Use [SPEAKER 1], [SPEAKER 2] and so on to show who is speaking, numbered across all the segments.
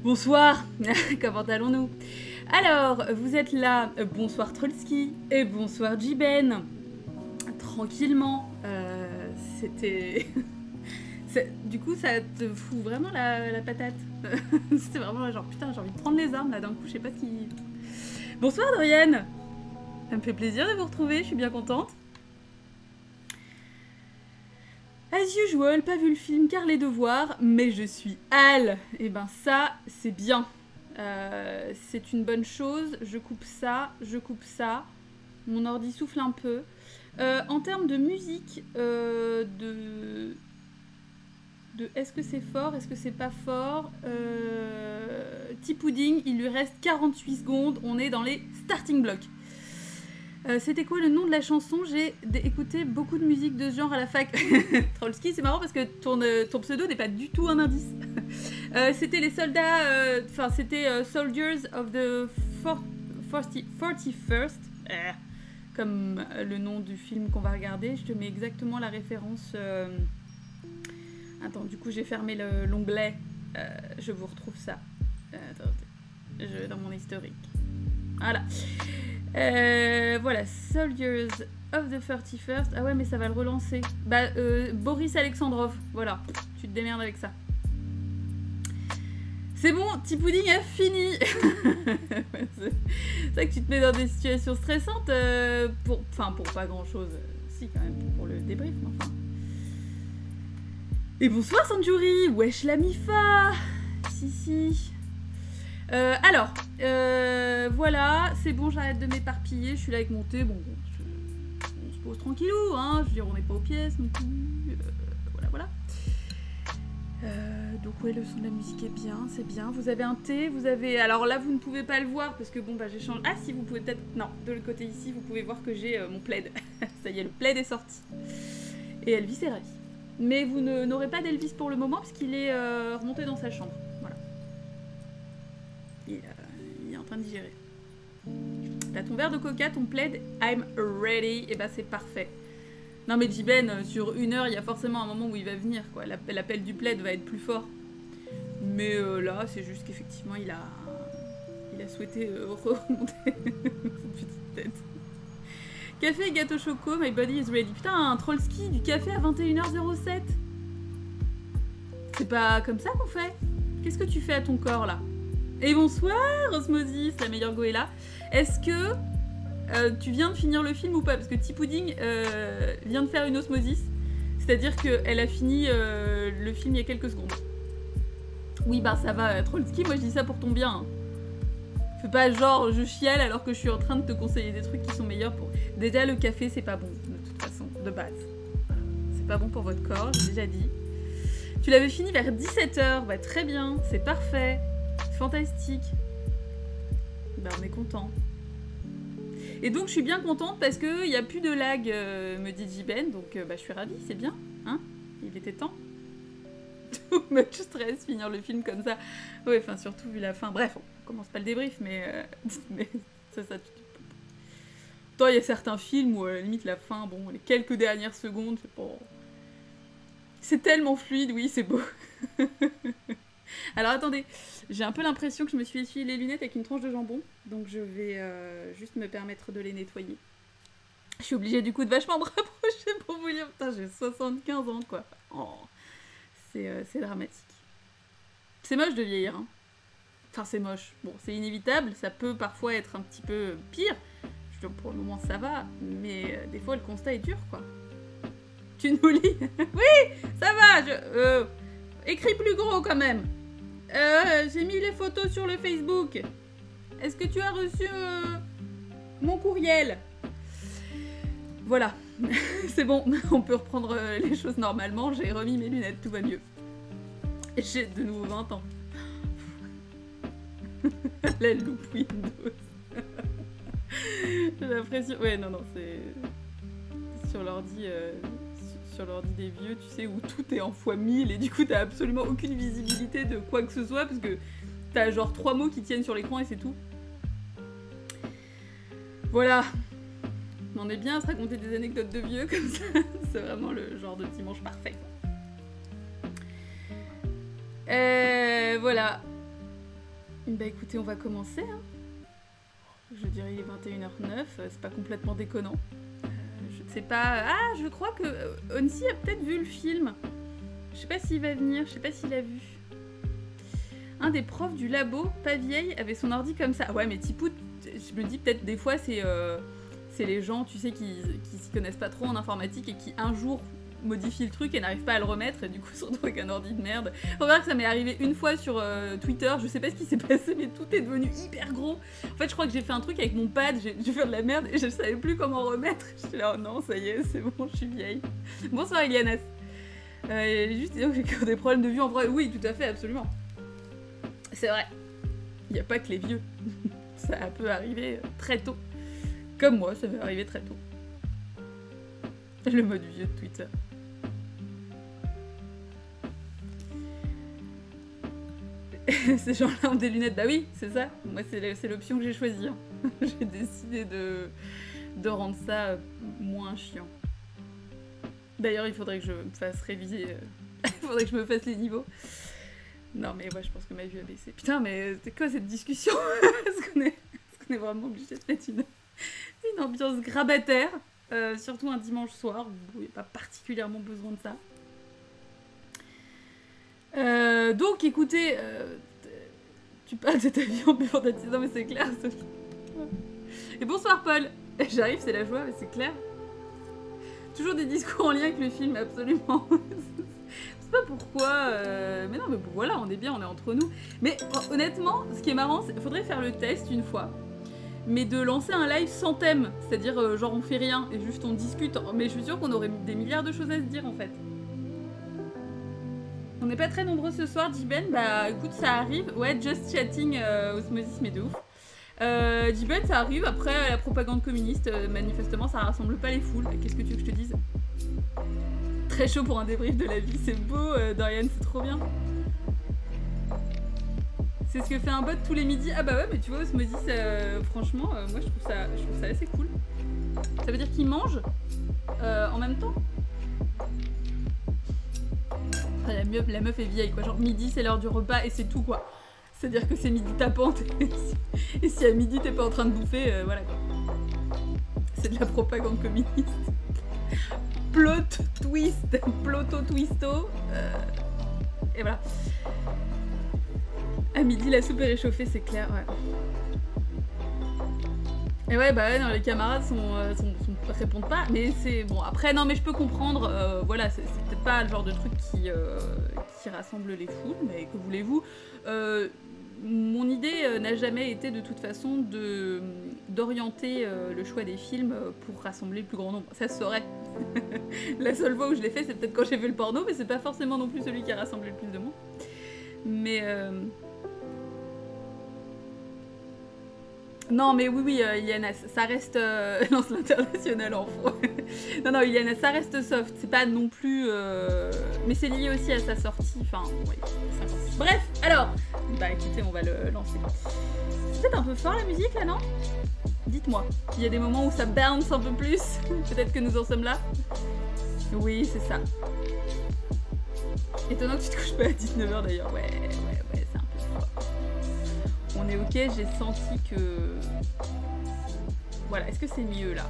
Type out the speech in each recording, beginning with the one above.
[SPEAKER 1] Bonsoir, comment allons-nous? Alors, vous êtes là, bonsoir Trollski, et bonsoir Jiben. Tranquillement, c'était... Du coup, ça te fout vraiment la patate. C'était vraiment genre, putain, j'ai envie de prendre les armes, là, d'un coup, je sais pas ce qui... Bonsoir Dorian. Ça me fait plaisir de vous retrouver, je suis bien contente. As usual, pas vu le film car les devoirs, mais je suis Al. Et ben ça, c'est bien. C'est une bonne chose. Je coupe ça, je coupe ça. Mon ordi souffle un peu. En termes de musique, de est-ce que c'est fort, est-ce que c'est pas fort, T-Pudding, il lui reste 48 secondes. On est dans les starting blocks. C'était quoi le nom de la chanson? J'ai écouté beaucoup de musique de ce genre à la fac. Trollski, c'est marrant parce que ton pseudo n'est pas du tout un indice. C'était les soldats, enfin c'était Soldiers of the 41st, comme le nom du film qu'on va regarder. Je te mets exactement la référence. Attends, du coup j'ai fermé l'onglet. Je vous retrouve ça. Attendez, dans mon historique. Voilà. Voilà, Soldiers of the 31st. Ah ouais, mais ça va le relancer. Bah, Boris Alexandrov. Voilà, tu te démerdes avec ça. C'est bon, T-Pudding a fini. C'est vrai que tu te mets dans des situations stressantes pour pas grand-chose. Si, quand même, pour le débrief, mais enfin. Et bonsoir, Sanjuri. Wesh la Mifa. Si. Alors, voilà, c'est bon, j'arrête de m'éparpiller, je suis là avec mon thé, bon, on se pose tranquillou, hein, je veux dire, on n'est pas aux pièces non plus, voilà. Donc ouais, le son de la musique est bien, c'est bien, vous avez un thé, vous avez... Alors là, vous ne pouvez pas le voir, parce que bon, bah j'ai changé... Ah si, vous pouvez peut-être... Non, de l'autre côté ici, vous pouvez voir que j'ai mon plaid. Ça y est, le plaid est sorti. Et Elvis est ravi. Mais vous n'aurez pas d'Elvis pour le moment, puisqu'il est remonté dans sa chambre. Il est en train de digérer. T'as ton verre de coca, ton plaid, I'm ready. Et bah c'est parfait. Non mais Jiben, sur 1 heure, il y a forcément un moment où il va venir, quoi. L'appel du plaid va être plus fort. Mais là, c'est juste qu'effectivement, il a souhaité remonter cette petite tête. Café et gâteau choco, my body is ready. Putain, un Trollski, du café à 21h07. C'est pas comme ça qu'on fait. Qu'est-ce que tu fais à ton corps, là? Et bonsoir Osmosis, la meilleure goéla. Est-ce que tu viens de finir le film ou pas? Parce que T-Pudding vient de faire une osmosis. C'est-à-dire qu'elle a fini le film il y a quelques secondes. Oui, bah ça va, Trollski, moi je dis ça pour ton bien. Hein. Fais pas genre je chiale alors que je suis en train de te conseiller des trucs qui sont meilleurs pour... Déjà le café c'est pas bon, de toute façon, de base. Voilà. C'est pas bon pour votre corps, j'ai déjà dit. Tu l'avais fini vers 17h, bah très bien, c'est parfait. Fantastique. Bah on est content. Et donc je suis bien contente parce qu'il n'y a plus de lag, me dit Jiben, donc bah, je suis ravie, c'est bien. Hein, il était temps. Too much stress, finir le film comme ça. Ouais, enfin surtout vu la fin. Bref, on commence pas le débrief, mais ça. Toi, il y a certains films où à la limite la fin, bon, les quelques dernières secondes, c'est pas... C'est tellement fluide, oui, c'est beau. Alors attendez, j'ai un peu l'impression que je me suis essuyé les lunettes avec une tranche de jambon, donc je vais juste me permettre de les nettoyer. Je suis obligée du coup de vachement me rapprocher pour vous dire, putain j'ai 75 ans quoi. Oh, c'est dramatique. C'est moche de vieillir, hein. Enfin c'est moche, bon c'est inévitable, ça peut parfois être un petit peu pire. Je veux dire, pour le moment ça va, mais des fois le constat est dur quoi. Tu nous lis? Oui, ça va, écris plus gros quand même. J'ai mis les photos sur le Facebook. Est-ce que tu as reçu mon courriel? Voilà. C'est bon, on peut reprendre les choses normalement. J'ai remis mes lunettes, tout va mieux. J'ai de nouveau 20 ans. La loupe Windows. J'ai l'impression... Ouais, non, c'est... Sur l'ordi... Sur l'ordi des vieux, tu sais, où tout est en x1000 et du coup t'as absolument aucune visibilité de quoi que ce soit parce que t'as genre 3 mots qui tiennent sur l'écran et c'est tout. Voilà. On est bien à se raconter des anecdotes de vieux comme ça. C'est vraiment le genre de dimanche parfait. Voilà. Bah écoutez, on va commencer. Hein. Je dirais il est 21h09, c'est pas complètement déconnant. Je ne sais pas... Ah, je crois que Onsi a peut-être vu le film. Je sais pas s'il va venir, je sais pas s'il a vu. Un des profs du labo, pas vieille, avait son ordi comme ça. Ouais, mais Tipout, je me dis peut-être des fois c'est les gens, tu sais, qui s'y connaissent pas trop en informatique et qui un jour modifient le truc et n'arrivent pas à le remettre et du coup se retrouvent avec un ordi de merde. Remarque, ça m'est arrivé une fois sur Twitter, je sais pas ce qui s'est passé mais tout est devenu hyper gros. En fait je crois que j'ai fait un truc avec mon pad, j'ai fait de la merde et je savais plus comment remettre. J'étais là, oh non ça y est, c'est bon, je suis vieille. Bonsoir Ilianas. Juste disons que j'ai que des problèmes de vue en vrai, oui tout à fait, absolument. C'est vrai, il n'y a pas que les vieux. Ça peut arriver très tôt. Comme moi, ça m'est arrivé très tôt. Le mode vieux de Twitter. Ces gens-là ont des lunettes, bah oui, c'est ça. Moi, c'est l'option que j'ai choisie. Hein. J'ai décidé de rendre ça moins chiant. D'ailleurs, il faudrait que je me fasse réviser. Il faudrait que je me fasse les niveaux. Non, mais ouais, je pense que ma vue a baissé. Putain, mais c'est quoi cette discussion? Est-ce qu'on est vraiment obligé de mettre une ambiance grabataire, surtout un dimanche soir où il n'y a pas particulièrement besoin de ça. Donc écoutez, tu parles de ta vie en buvant ta tisane, mais c'est clair. Et bonsoir Paul. J'arrive, c'est la joie, mais c'est clair. Toujours des discours en lien avec le film, absolument. Je sais pas pourquoi, mais non, mais bon, voilà, on est bien, on est entre nous. Mais honnêtement, ce qui est marrant, c'est qu'il faudrait faire le test une fois. Mais de lancer un live sans thème, c'est-à-dire genre on fait rien et juste on discute, mais je suis sûre qu'on aurait des milliards de choses à se dire en fait. On n'est pas très nombreux ce soir, Jiben, bah écoute ça arrive, ouais just chatting Osmosis mais de ouf. Jiben ça arrive, après la propagande communiste, manifestement ça rassemble pas les foules, qu'est-ce que tu veux que je te dise? Très chaud pour un débrief de la vie, c'est beau Dorian, c'est trop bien. C'est ce que fait un bot tous les midis. Ah bah ouais, mais tu vois, Osmosis, franchement, moi je trouve ça assez cool. Ça veut dire qu'il mange en même temps. Enfin, la meuf est vieille, quoi. Genre midi, c'est l'heure du repas et c'est tout, quoi. C'est-à-dire que c'est midi tapante. Et si à midi, t'es pas en train de bouffer, voilà, quoi. C'est de la propagande communiste. Plot twist, ploto twisto. Et voilà. À midi, la soupe est réchauffée, c'est clair, ouais. Et ouais, bah ouais, non, les camarades répondent pas, mais c'est... Bon, après, non, mais je peux comprendre, voilà, c'est peut-être pas le genre de truc qui rassemble les foules, mais que voulez-vous. Mon idée n'a jamais été, de toute façon, d'orienter le choix des films pour rassembler le plus grand nombre. Ça se saurait. La seule fois où je l'ai fait, c'est peut-être quand j'ai fait le porno, mais c'est pas forcément non plus celui qui a rassemblé le plus de monde. Mais... Non mais oui, Iliana, ça reste... lance l'international en froid. non, Iliana, ça reste soft, c'est pas non plus... Mais c'est lié aussi à sa sortie, enfin, oui, 56. Bref, alors, bah écoutez, on va le lancer. C'est peut-être un peu fort la musique là, non? Dites-moi, il y a des moments où ça bounce un peu plus, peut-être que nous en sommes là. Oui, c'est ça. Étonnant que tu te couches pas à 19h d'ailleurs, ouais, c'est un peu fort. On est ok, j'ai senti que... Voilà, est-ce que c'est mieux là?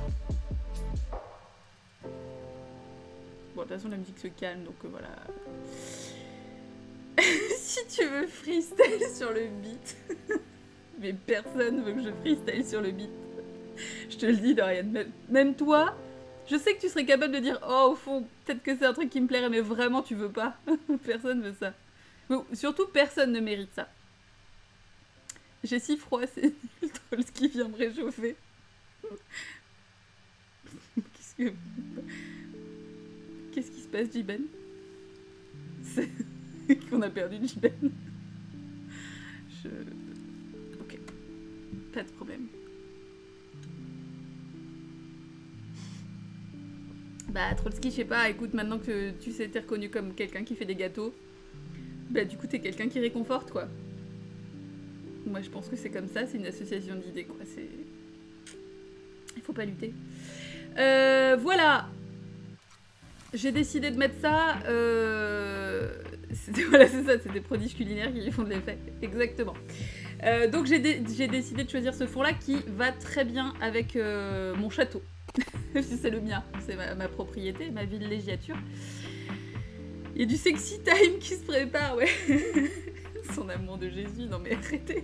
[SPEAKER 1] Bon, de toute façon la musique se calme, donc voilà. Si tu veux freestyle sur le beat. Mais personne veut que je freestyle sur le beat. Je te le dis, Dorian, même toi, je sais que tu serais capable de dire « Oh, au fond, peut-être que c'est un truc qui me plairait, mais vraiment tu veux pas. » Personne veut ça. Bon, surtout, personne ne mérite ça. J'ai si froid, c'est le qui vient me réchauffer. Qu'est-ce qui se passe, Jiben? C'est qu'on a perdu Jiben. Ok. Pas de problème. Bah, Trotsky, je sais pas, écoute, maintenant que tu sais, t'es reconnu comme quelqu'un qui fait des gâteaux, bah, du coup, t'es quelqu'un qui réconforte, quoi. Moi, je pense que c'est comme ça, c'est une association d'idées, quoi. C'est... Il faut pas lutter. Voilà. J'ai décidé de mettre ça. Voilà, c'est ça, c'est des prodiges culinaires qui font de l'effet. Exactement. Donc j'ai décidé de choisir ce fond-là qui va très bien avec mon château. C'est le mien, c'est ma propriété, ma villégiature. Il y a du sexy time qui se prépare, ouais. Son amour de Jésus, non mais arrêtez.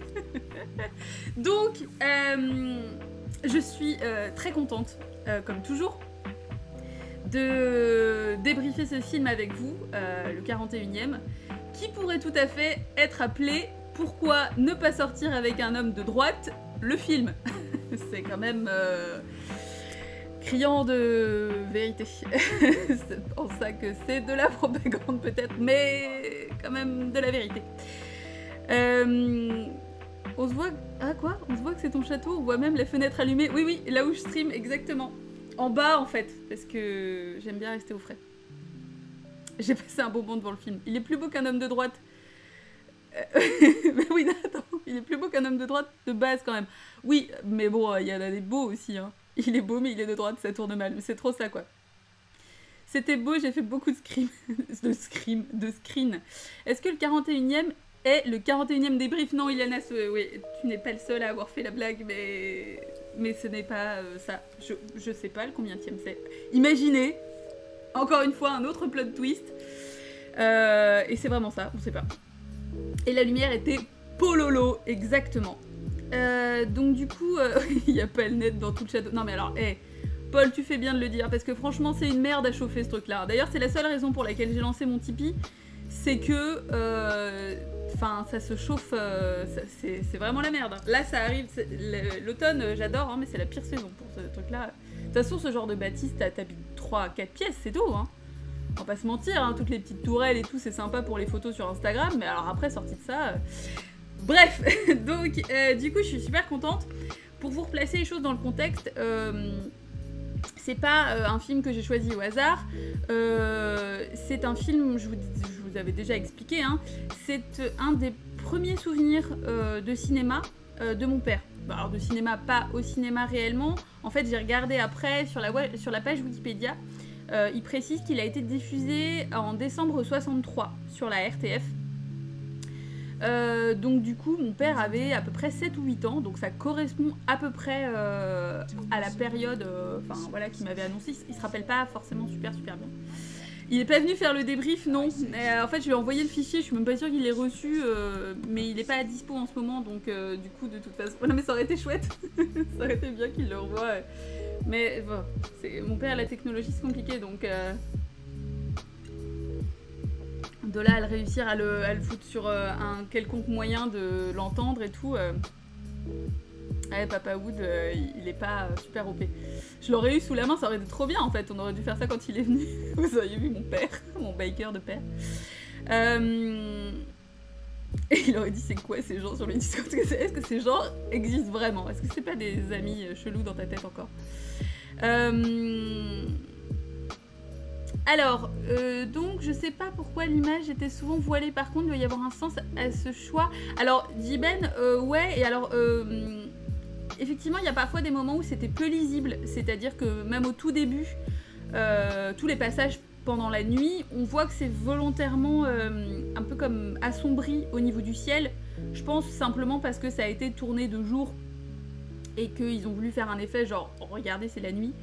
[SPEAKER 1] Donc, je suis très contente, comme toujours, de débriefer ce film avec vous, le 41e, qui pourrait tout à fait être appelé « Pourquoi ne pas sortir avec un homme de droite ?» le film. C'est quand même criant de vérité. C'est pour ça que c'est de la propagande peut-être, mais quand même de la vérité. On se voit... Ah quoi? On se voit que c'est ton château, on voit même les fenêtres allumées. Oui, oui, là où je stream, exactement. En bas, en fait, parce que j'aime bien rester au frais. J'ai passé un beau moment devant le film. Il est plus beau qu'un homme de droite. Mais oui, attends, il est plus beau qu'un homme de droite de base, quand même. Oui, mais bon, il y en a des beaux aussi, hein. Il est beau, mais il est de droite, ça tourne mal. C'est trop ça, quoi. C'était beau, j'ai fait beaucoup de screens. Est-ce que le 41e est le 41e débrief? Non, Iliana, oui, tu n'es pas le seul à avoir fait la blague, mais ce n'est pas ça. Je sais pas le combienième c'est. Imaginez, encore une fois, un autre plot twist. Et c'est vraiment ça, on sait pas. Et la lumière était pololo, exactement. Donc du coup, il y a pas le net dans tout le château. Non mais alors, Paul, tu fais bien de le dire, parce que franchement, c'est une merde à chauffer ce truc-là. D'ailleurs, c'est la seule raison pour laquelle j'ai lancé mon Tipeee, c'est que... Enfin, ça se chauffe, c'est vraiment la merde. Là, ça arrive, l'automne, j'adore, hein, mais c'est la pire saison pour ce truc-là. De toute façon, ce genre de bâtisse, t'habites 3-4 pièces, c'est tout, hein. On va pas se mentir, hein, toutes les petites tourelles et tout, c'est sympa pour les photos sur Instagram, mais alors après, sorti de ça... Bref, donc, du coup, je suis super contente. Pour vous replacer les choses dans le contexte, c'est pas un film que j'ai choisi au hasard, c'est un film, je vous avais déjà expliqué, hein, c'est un des premiers souvenirs de cinéma de mon père. Alors de cinéma, pas au cinéma réellement, en fait j'ai regardé après sur la page Wikipédia, il précise qu'il a été diffusé en décembre 63 sur la RTF. Donc du coup mon père avait à peu près 7 ou 8 ans, donc ça correspond à peu près à la période voilà, qu'il m'avait annoncé. Il se rappelle pas forcément super bien. Il est pas venu faire le débrief, non. En fait je lui ai envoyé le fichier, je suis même pas sûre qu'il l'ait reçu, mais il est pas à dispo en ce moment, donc du coup de toute façon... Non mais ça aurait été chouette, ça aurait été bien qu'il le revoie. Mais bon, mon père, la technologie c'est compliqué, donc... De là à le réussir à le foutre sur un quelconque moyen de l'entendre et tout. Ouais, Papa Wood, il est pas super OP. Je l'aurais eu sous la main, ça aurait été trop bien en fait. On aurait dû faire ça quand il est venu. Vous auriez vu mon père, mon biker de père. Et il aurait dit c'est quoi ces gens sur le Discord? Est-ce que ces gens existent vraiment? Est-ce que c'est pas des amis chelous dans ta tête encore? Alors, donc je sais pas pourquoi l'image était souvent voilée, par contre il doit y avoir un sens à ce choix. Alors, Jiben, ouais, et alors, effectivement il y a parfois des moments où c'était peu lisible, c'est-à-dire que même au tout début, tous les passages pendant la nuit, on voit que c'est volontairement un peu comme assombri au niveau du ciel. Je pense simplement parce que ça a été tourné de jour et qu'ils ont voulu faire un effet genre, oh, regardez c'est la nuit.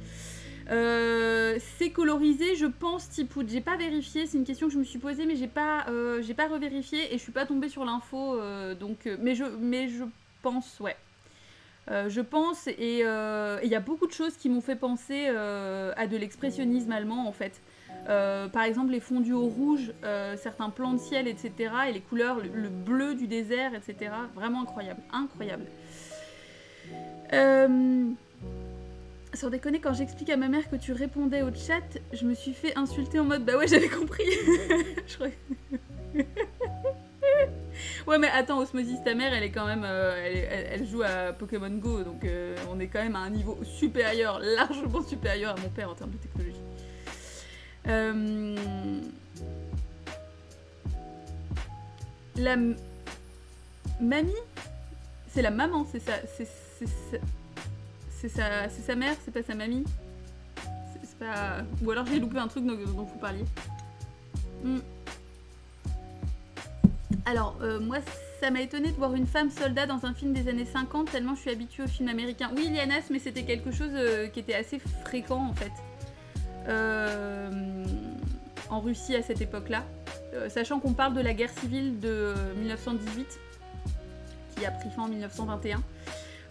[SPEAKER 1] C'est colorisé, je pense, Tipout. J'ai pas vérifié, c'est une question que je me suis posée, mais j'ai pas revérifié et je suis pas tombée sur l'info, donc. Mais je pense, ouais. Je pense, et il y a beaucoup de choses qui m'ont fait penser à de l'expressionnisme allemand, en fait. Par exemple, les fondus au rouge, certains plans de ciel, etc. Et les couleurs, le bleu du désert, etc. Vraiment incroyable, incroyable. Sans déconner, quand j'explique à ma mère que tu répondais au chat, je me suis fait insulter en mode bah ouais j'avais compris. Ouais mais attends, Osmosis, ta mère elle est quand même, elle joue à Pokémon Go, donc on est quand même à un niveau supérieur, largement supérieur à mon père en termes de technologie. La mamie, c'est la maman, c'est ça, c'est sa mère, c'est pas sa mamie. C'est pas... Ou alors j'ai loupé un truc dont vous parliez. Alors, moi, ça m'a étonné de voir une femme soldat dans un film des années 50, tellement je suis habituée aux films américains. Oui, Lianas, mais c'était quelque chose qui était assez fréquent en fait. En Russie à cette époque-là. Sachant qu'on parle de la guerre civile de 1918, qui a pris fin en 1921.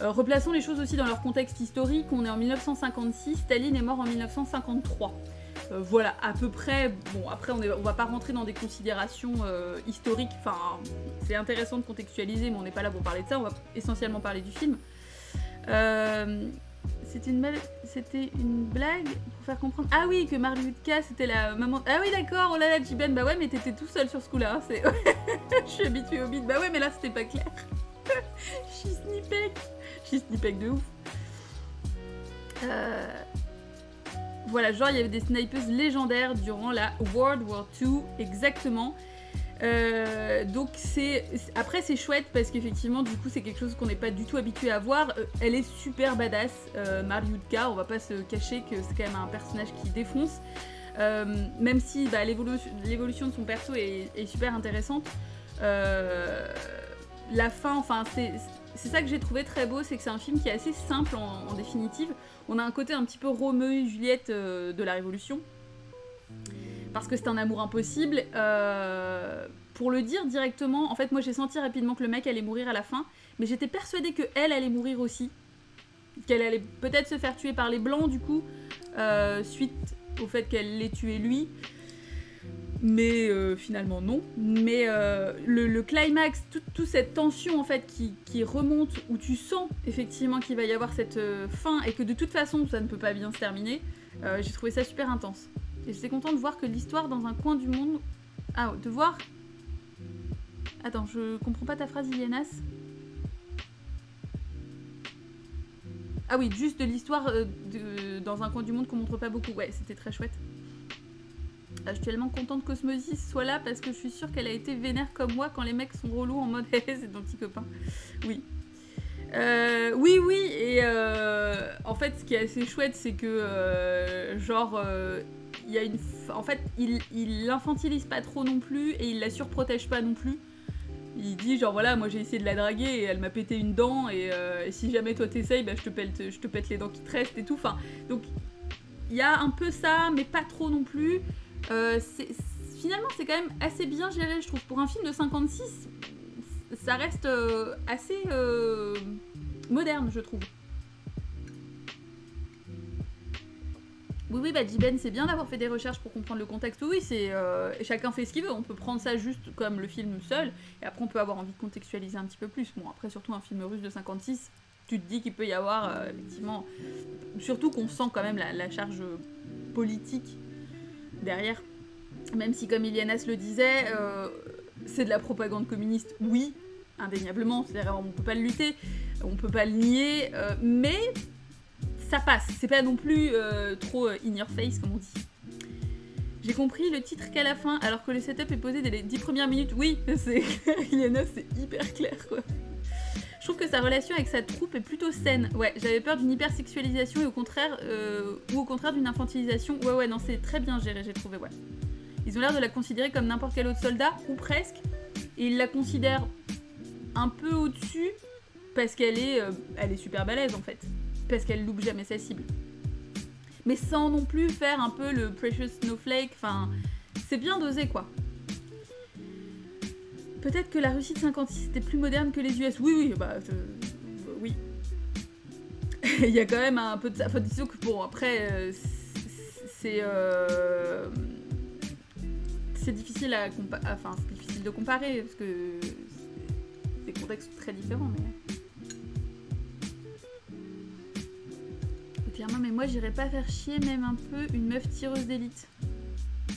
[SPEAKER 1] Replaçons les choses aussi dans leur contexte historique. On est en 1956, Staline est mort en 1953. Voilà, à peu près. Bon, après, on va pas rentrer dans des considérations historiques. Enfin, c'est intéressant de contextualiser, mais on n'est pas là pour parler de ça. On va essentiellement parler du film. C'était une blague pour faire comprendre. Ah oui, que Mariutka, c'était la maman. Ah oui, d'accord, oh là là, Jiben, bah ouais, mais t'étais tout seul sur ce coup-là. Hein, c'est... Je suis habituée au beat. Bah ouais, mais là, c'était pas clair. Je suis snippec de ouf. Voilà, genre il y avait des snipers légendaires durant la World War II, exactement. Donc après c'est chouette parce qu'effectivement du coup c'est quelque chose qu'on n'est pas du tout habitué à voir. Elle est super badass, Mariutka, on va pas se cacher que c'est quand même un personnage qui défonce. Même si bah, l'évolution de son perso est super intéressante. La fin, enfin c'est ça que j'ai trouvé très beau, c'est que c'est un film qui est assez simple en définitive. On a un côté un petit peu Roméo et Juliette de la Révolution. Parce que c'est un amour impossible. Pour le dire directement, en fait moi j'ai senti rapidement que le mec allait mourir à la fin. Mais j'étais persuadée qu'elle allait mourir aussi. Qu'elle allait peut-être se faire tuer par les Blancs du coup. Suite au fait qu'elle l'ait tué lui. Mais finalement non. Mais le climax, toute cette tension en fait qui remonte, où tu sens effectivement qu'il va y avoir cette fin et que de toute façon ça ne peut pas bien se terminer, j'ai trouvé ça super intense. Et j'étais contente de voir que l'histoire dans un coin du monde... Ah, de voir... Attends, je comprends pas ta phrase, Ilianas. Ah oui, juste de l'histoire dans un coin du monde qu'on montre pas beaucoup. Ouais, c'était très chouette. Je suis tellement contente qu'Osmosis soit là parce que je suis sûre qu'elle a été vénère comme moi quand les mecs sont relous en mode hey, c'est ton petit copain. Oui. Oui, et en fait, ce qui est assez chouette, c'est que il y a en fait, il l'infantilise pas trop non plus et il la surprotège pas non plus. Il dit genre voilà, moi j'ai essayé de la draguer et elle m'a pété une dent et si jamais toi t'essayes, bah, je te pète les dents qui te restent et tout. Enfin, donc il y a un peu ça, mais pas trop non plus. Finalement, c'est quand même assez bien géré, je trouve. Pour un film de 56, ça reste assez moderne, je trouve. Oui, bah Jiben, c'est bien d'avoir fait des recherches pour comprendre le contexte. Oui, c'est chacun fait ce qu'il veut. On peut prendre ça juste comme le film seul, et après on peut avoir envie de contextualiser un petit peu plus. Bon, après, surtout un film russe de 56, tu te dis qu'il peut y avoir, effectivement... Surtout qu'on sent quand même la charge politique derrière. Même si, comme Ilianas le disait, c'est de la propagande communiste, oui, indéniablement, c'est-à-dire on peut pas le lutter, on peut pas le nier, mais ça passe, c'est pas non plus trop in your face, comme on dit. J'ai compris le titre qu'à la fin, alors que le setup est posé dès les 10 premières minutes. Oui, c'est clair, Ilianas, c'est hyper clair, quoi. Je trouve que sa relation avec sa troupe est plutôt saine. Ouais, j'avais peur d'une hypersexualisation et au contraire d'une infantilisation. Ouais, non, c'est très bien géré, j'ai trouvé, ouais. Ils ont l'air de la considérer comme n'importe quel autre soldat, ou presque, et ils la considèrent un peu au-dessus, parce qu'elle est super balèze, en fait. Parce qu'elle loupe jamais sa cible. Mais sans non plus faire un peu le Precious Snowflake, enfin, c'est bien dosé, quoi. Peut-être que la Russie de 56 était plus moderne que les US. Oui, bah... oui. Il y a quand même un peu de ça. Enfin, disons que bon, après, c'est difficile c'est difficile de comparer, parce que c'est des contextes très différents, mais... Clairement, mais moi, j'irais pas faire chier même un peu une meuf tireuse d'élite.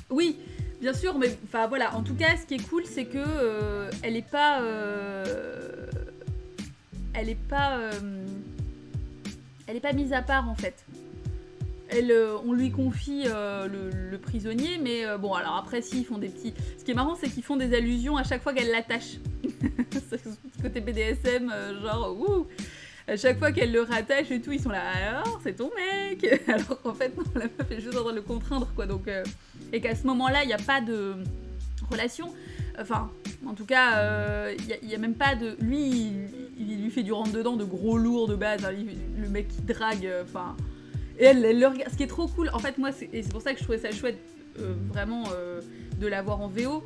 [SPEAKER 1] Oui, bien sûr, mais enfin voilà, en tout cas, ce qui est cool, c'est que elle est pas mise à part, en fait. On lui confie le prisonnier, mais bon, alors après, si, ils font des petits... Ce qui est marrant, c'est qu'ils font des allusions à chaque fois qu'elle l'attache. C'est ce côté BDSM, genre, ouh. À chaque fois qu'elle le rattache et tout, ils sont là, alors, c'est ton mec. Alors qu'en fait, non, la meuf est juste en train de le contraindre, quoi. Donc, et qu'à ce moment-là, il n'y a pas de relation. Enfin, En tout cas, il y a même pas de... Lui, il lui fait du rentre-dedans de gros lourd de base, hein, le mec qui drague, enfin... et elle le regarde, ce qui est trop cool, en fait, moi, et c'est pour ça que je trouvais ça chouette, vraiment, de l'avoir en VO,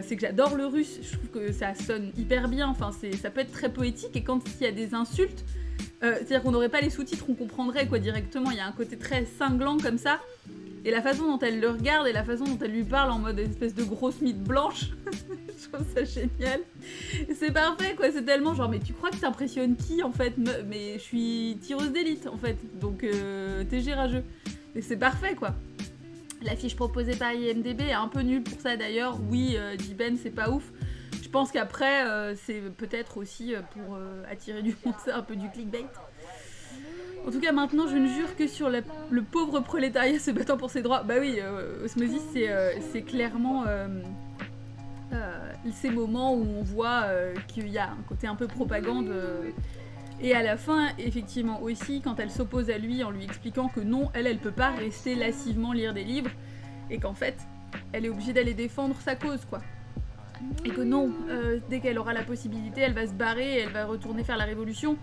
[SPEAKER 1] c'est que j'adore le russe, je trouve que ça sonne hyper bien, enfin, ça peut être très poétique, et quand il y a des insultes, c'est-à-dire qu'on n'aurait pas les sous-titres, on comprendrait, quoi, directement, il y a un côté très cinglant, comme ça, et la façon dont elle le regarde, et la façon dont elle lui parle en mode espèce de grosse mythe blanche, je trouve ça génial. C'est parfait, quoi, c'est tellement genre, mais tu crois que t'impressionnes qui, en fait? Mais je suis tireuse d'élite, en fait, donc TG rageux. Et c'est parfait, quoi. La fiche proposée par IMDb est un peu nulle pour ça, d'ailleurs. Oui, Jiben, c'est pas ouf. Je pense qu'après, c'est peut-être aussi pour attirer du monde, c'est un peu du clickbait. En tout cas, maintenant, je ne jure que sur le pauvre prolétariat se battant pour ses droits. Bah oui, Osmosis, c'est clairement ces moments où on voit qu'il y a un côté un peu propagande. Et à la fin, effectivement aussi, quand elle s'oppose à lui en lui expliquant que non, elle peut pas rester lassivement lire des livres, et qu'en fait, elle est obligée d'aller défendre sa cause, quoi. Et que non, dès qu'elle aura la possibilité, elle va se barrer, elle va retourner faire la révolution.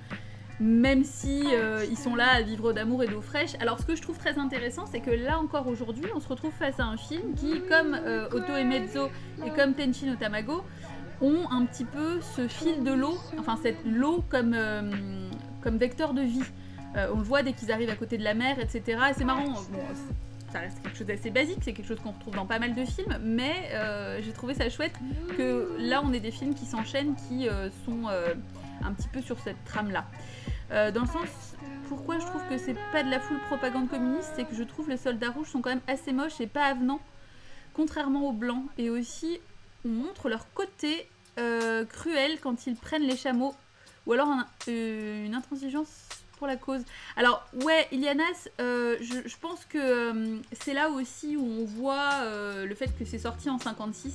[SPEAKER 1] Même si ils sont là à vivre d'amour et d'eau fraîche. Alors ce que je trouve très intéressant, c'est que là encore aujourd'hui, on se retrouve face à un film qui, comme Otto et Mezzo et comme Tenchi no Tamago, ont un petit peu ce fil de l'eau, enfin cette l'eau comme vecteur de vie. On le voit dès qu'ils arrivent à côté de la mer, etc. Et c'est marrant, bon, ça reste quelque chose d'assez basique, c'est quelque chose qu'on retrouve dans pas mal de films, mais j'ai trouvé ça chouette que là on ait des films qui s'enchaînent, qui sont un petit peu sur cette trame-là. Dans le sens, pourquoi je trouve que c'est pas de la full propagande communiste, c'est que je trouve les soldats rouges sont quand même assez moches et pas avenants, contrairement aux blancs. Et aussi, on montre leur côté cruel quand ils prennent les chameaux, ou alors une intransigeance pour la cause. Alors, ouais, Ilianas, je pense que c'est là aussi où on voit le fait que c'est sorti en 56.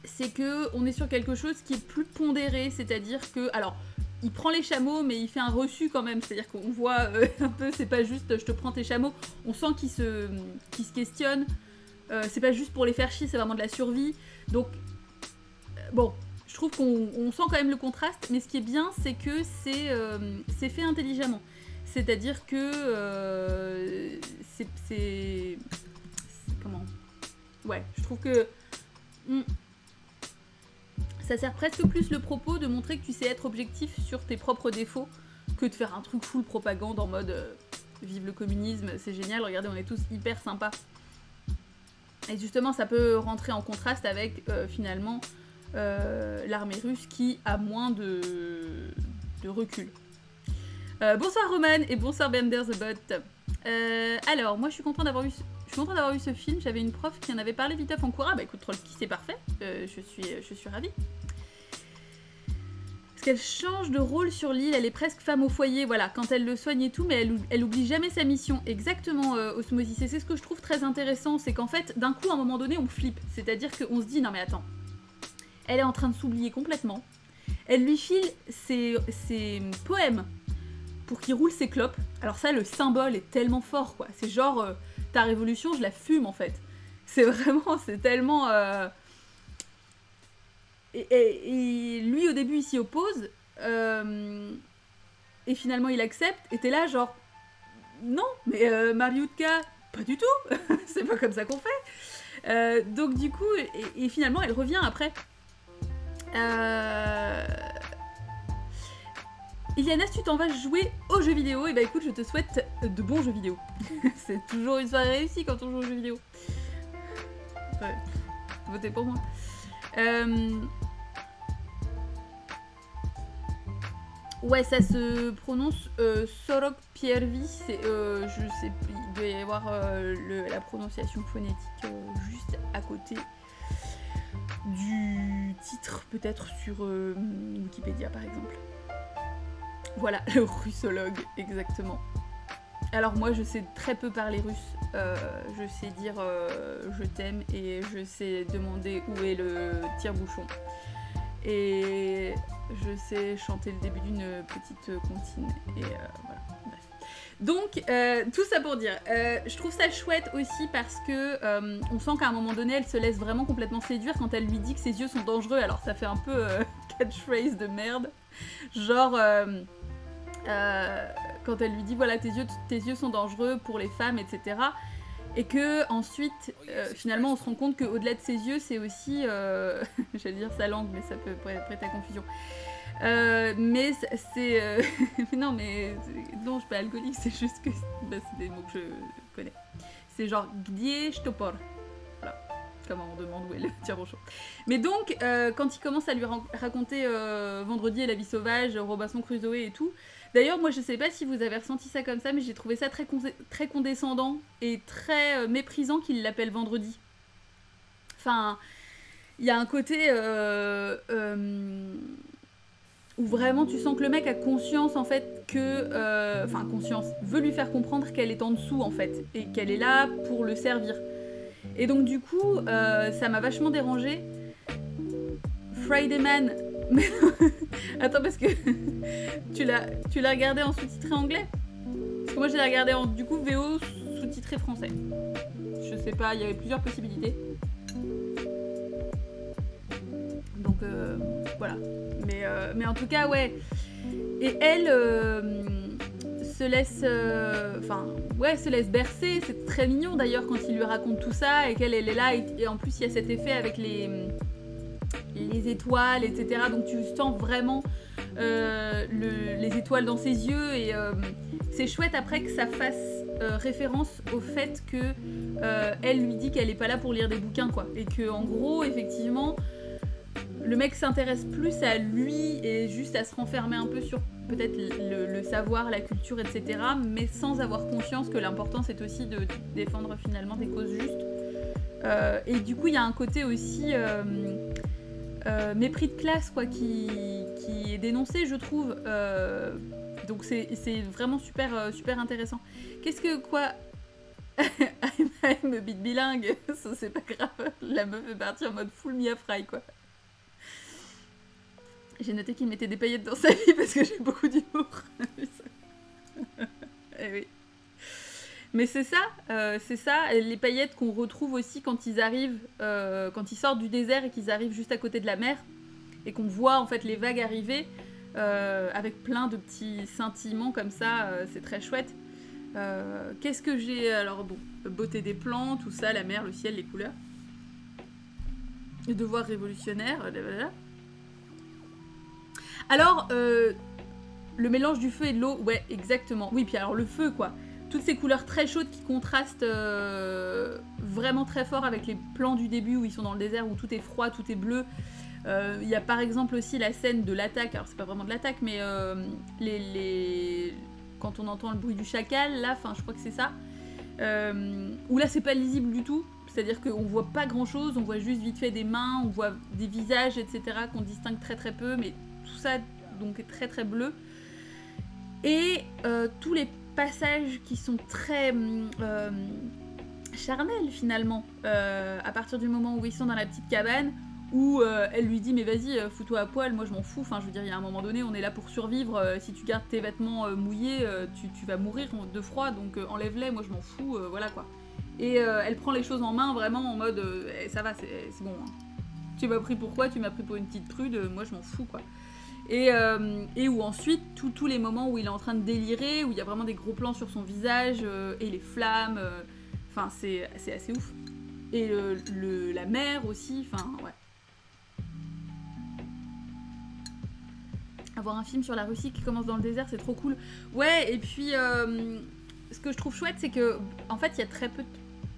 [SPEAKER 1] C'est que on est sur quelque chose qui est plus pondéré, c'est-à-dire que... Alors, il prend les chameaux, mais il fait un reçu quand même, c'est-à-dire qu'on voit un peu, c'est pas juste je te prends tes chameaux, on sent qu'il se questionne, c'est pas juste pour les faire chier, c'est vraiment de la survie, donc bon, je trouve qu'on sent quand même le contraste, mais ce qui est bien, c'est que c'est fait intelligemment, c'est-à-dire que c'est comment... Ouais, je trouve que... ça sert presque plus le propos de montrer que tu sais être objectif sur tes propres défauts que de faire un truc full propagande en mode vive le communisme, c'est génial, regardez, on est tous hyper sympas. Et justement, ça peut rentrer en contraste avec finalement l'armée russe qui a moins de recul. Bonsoir Roman et bonsoir Bender the Bot. Alors, moi je suis contente d'avoir eu ce film, j'avais une prof qui en avait parlé vite en cours. Ah bah écoute, Trollski, c'est parfait, je suis ravie. Parce qu'elle change de rôle sur l'île, elle est presque femme au foyer, voilà, quand elle le soigne et tout, mais elle oublie jamais sa mission. Exactement, Osmosis, et c'est ce que je trouve très intéressant, c'est qu'en fait, d'un coup, à un moment donné, on flippe. C'est-à-dire qu'on se dit, non mais attends, elle est en train de s'oublier complètement, elle lui file ses poèmes pour qu'il roule ses clopes. Alors ça, le symbole est tellement fort, quoi. C'est genre, ta révolution, je la fume, en fait. C'est vraiment, c'est tellement... Et lui, au début, il s'y oppose. Et finalement, il accepte. Et t'es là, genre... Non, mais Mariutka, pas du tout. C'est pas comme ça qu'on fait. Donc du coup... Et finalement, elle revient après. Ilianas, tu t'en vas jouer aux jeux vidéo. Et bah écoute, je te souhaite de bons jeux vidéo. C'est toujours une soirée réussie quand on joue aux jeux vidéo. Ouais. Votez pour moi. Ouais, ça se prononce Sorok Piervi. Je sais, il doit y avoir la prononciation phonétique juste à côté du titre, peut-être sur Wikipédia par exemple. Voilà, le russologue, exactement. Alors moi, je sais très peu parler russe. Je sais dire je t'aime et je sais demander où est le tire-bouchon. Et je sais chanter le début d'une petite comptine. Et voilà, bref. Donc, tout ça pour dire, je trouve ça chouette aussi parce que on sent qu'à un moment donné, elle se laisse vraiment complètement séduire quand elle lui dit que ses yeux sont dangereux. Alors, ça fait un peu catchphrase de merde. Genre, quand elle lui dit, voilà, tes yeux sont dangereux pour les femmes, etc. Et que ensuite, finalement, on se rend compte qu'au-delà de ses yeux, c'est aussi, j'allais dire sa langue, mais ça peut prêter à confusion. Mais c'est... non, non, je suis pas alcoolique, c'est juste que bah, c'est des mots que je connais. C'est genre Gdje Stopor. Voilà, comme on demande où est le tir au chaud. Mais donc, quand il commence à lui raconter Vendredi et la vie sauvage, Robinson Crusoe et tout, d'ailleurs, moi je sais pas si vous avez ressenti ça comme ça, mais j'ai trouvé ça très condescendant et très méprisant qu'il l'appelle Vendredi. Enfin, il y a un côté... où vraiment tu sens que le mec a conscience en fait que... Enfin conscience, veut lui faire comprendre qu'elle est en dessous en fait, et qu'elle est là pour le servir. Et donc du coup, ça m'a vachement dérangée. Friday Man... Attends, parce que tu l'as regardé en sous-titré anglais? Parce que moi j'ai regardé en du coup VO sous-titré français. Je sais pas, il y avait plusieurs possibilités. Donc voilà. Mais en tout cas, ouais. Et elle se laisse... se laisse bercer. C'est très mignon d'ailleurs quand il lui raconte tout ça et qu'elle est là. Et en plus, il y a cet effet avec les étoiles, etc. Donc tu sens vraiment les étoiles dans ses yeux. Et c'est chouette après que ça fasse référence au fait que elle lui dit qu'elle est pas là pour lire des bouquins, quoi. Et que en gros, effectivement... Le mec s'intéresse plus à lui et juste à se renfermer un peu sur peut-être le savoir, la culture, etc. Mais sans avoir conscience que l'important c'est aussi de défendre finalement des causes justes. Et du coup il y a un côté aussi mépris de classe quoi, qui est dénoncé je trouve. Donc c'est vraiment super intéressant. Qu'est-ce que quoi I'm a bit bilingue, ça c'est pas grave. La meuf est partie en mode full Mia Fry quoi. J'ai noté qu'il mettait des paillettes dans sa vie parce que j'ai beaucoup d'humour. Eh oui. Mais c'est ça, les paillettes qu'on retrouve aussi quand ils arrivent, quand ils sortent du désert et qu'ils arrivent juste à côté de la mer et qu'on voit en fait les vagues arriver avec plein de petits scintillements comme ça, c'est très chouette. Qu'est-ce que j'ai... Alors bon, beauté des plans, tout ça, la mer, le ciel, les couleurs. Le devoir révolutionnaire, blablabla. Alors, le mélange du feu et de l'eau, ouais, exactement. Oui, puis alors le feu, quoi. Toutes ces couleurs très chaudes qui contrastent vraiment très fort avec les plans du début où ils sont dans le désert, où tout est froid, tout est bleu. Il y a par exemple aussi la scène de l'attaque, alors c'est pas vraiment de l'attaque, mais quand on entend le bruit du chacal, là, enfin je crois que c'est ça, où là c'est pas lisible du tout. C'est-à-dire qu'on voit pas grand-chose, on voit juste vite fait des mains, on voit des visages, etc. qu'on distingue très très peu, mais tout ça donc est très très bleu. Et tous les passages qui sont très charnels finalement, à partir du moment où ils sont dans la petite cabane, où elle lui dit mais vas-y fous-toi à poil, moi je m'en fous, enfin je veux dire il y a un moment donné on est là pour survivre, si tu gardes tes vêtements mouillés tu vas mourir de froid, donc enlève-les, moi je m'en fous, voilà quoi. Et elle prend les choses en main vraiment en mode ça va, c'est bon, hein. Tu m'as pris pour quoi? Tu m'as pris pour une petite prude, moi je m'en fous quoi. Et où ensuite tous les moments où il est en train de délirer, où il y a vraiment des gros plans sur son visage et les flammes, enfin c'est assez ouf. Et la mer aussi, enfin ouais. Avoir un film sur la Russie qui commence dans le désert, c'est trop cool. Ouais, et puis ce que je trouve chouette, c'est que en fait il y a très peu de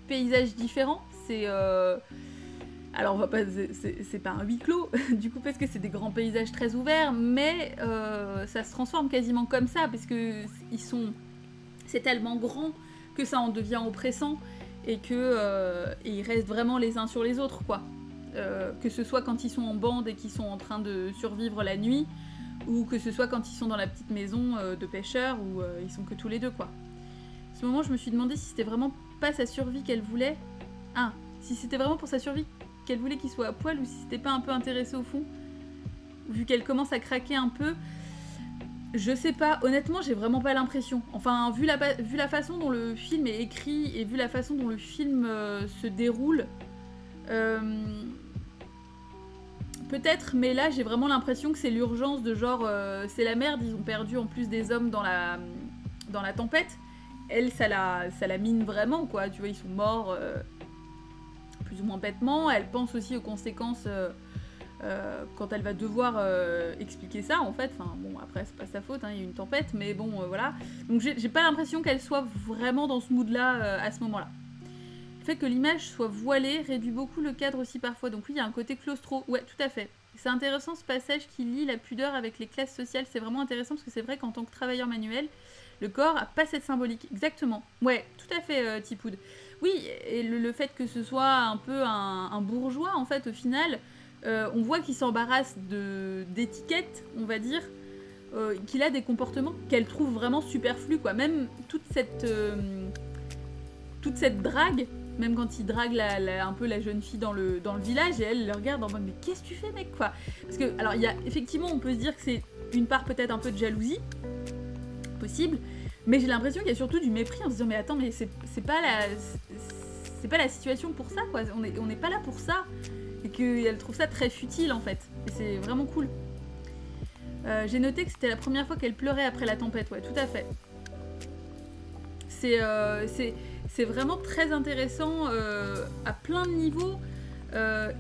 [SPEAKER 1] paysages différents. C'est alors on va pas, c'est pas un huis clos du coup parce que c'est des grands paysages très ouverts, mais ça se transforme quasiment comme ça parce que c'est tellement grand que ça en devient oppressant et que ils restent vraiment les uns sur les autres quoi. Que ce soit quand ils sont en bande et qu'ils sont en train de survivre la nuit, ou que ce soit quand ils sont dans la petite maison de pêcheurs où ils sont que tous les deux quoi. À ce moment je me suis demandé si c'était vraiment pas sa survie qu'elle voulait. Ah, si c'était vraiment pour sa survie qu'elle voulait qu'il soit à poil ou si c'était pas un peu intéressé au fond, vu qu'elle commence à craquer un peu. Je sais pas, honnêtement, j'ai vraiment pas l'impression. Enfin, vu la façon dont le film est écrit et vu la façon dont le film se déroule, peut-être, mais là j'ai vraiment l'impression que c'est l'urgence de genre, c'est la merde, ils ont perdu en plus des hommes dans la tempête. Elle, ça la mine vraiment, quoi. Tu vois, ils sont morts plus ou moins bêtement. Elle pense aussi aux conséquences. Quand elle va devoir expliquer ça en fait, enfin bon après c'est pas sa faute, hein, il y a eu une tempête, mais bon voilà. Donc j'ai pas l'impression qu'elle soit vraiment dans ce mood là à ce moment là. Le fait que l'image soit voilée réduit beaucoup le cadre aussi parfois, donc oui il y a un côté claustro, ouais tout à fait. C'est intéressant ce passage qui lie la pudeur avec les classes sociales, c'est vraiment intéressant parce que c'est vrai qu'en tant que travailleur manuel, le corps a pas cette symbolique, exactement. Ouais tout à fait Tipoud. Oui, et le fait que ce soit un peu un bourgeois en fait au final, on voit qu'il s'embarrasse d'étiquettes, on va dire, qu'il a des comportements qu'elle trouve vraiment superflus, quoi. Même toute cette drague, même quand il drague un peu la jeune fille dans le village, et elle le regarde en mode mais qu'est-ce que tu fais mec, quoi. Parce que, alors, il y a, effectivement, on peut se dire que c'est une part peut-être un peu de jalousie, possible, mais j'ai l'impression qu'il y a surtout du mépris en se disant mais attends, mais c'est pas la situation pour ça, quoi. On n'est pas là pour ça. Et qu'elle trouve ça très futile en fait. Et c'est vraiment cool. J'ai noté que c'était la première fois qu'elle pleurait après la tempête, ouais, tout à fait. C'est vraiment très intéressant à plein de niveaux.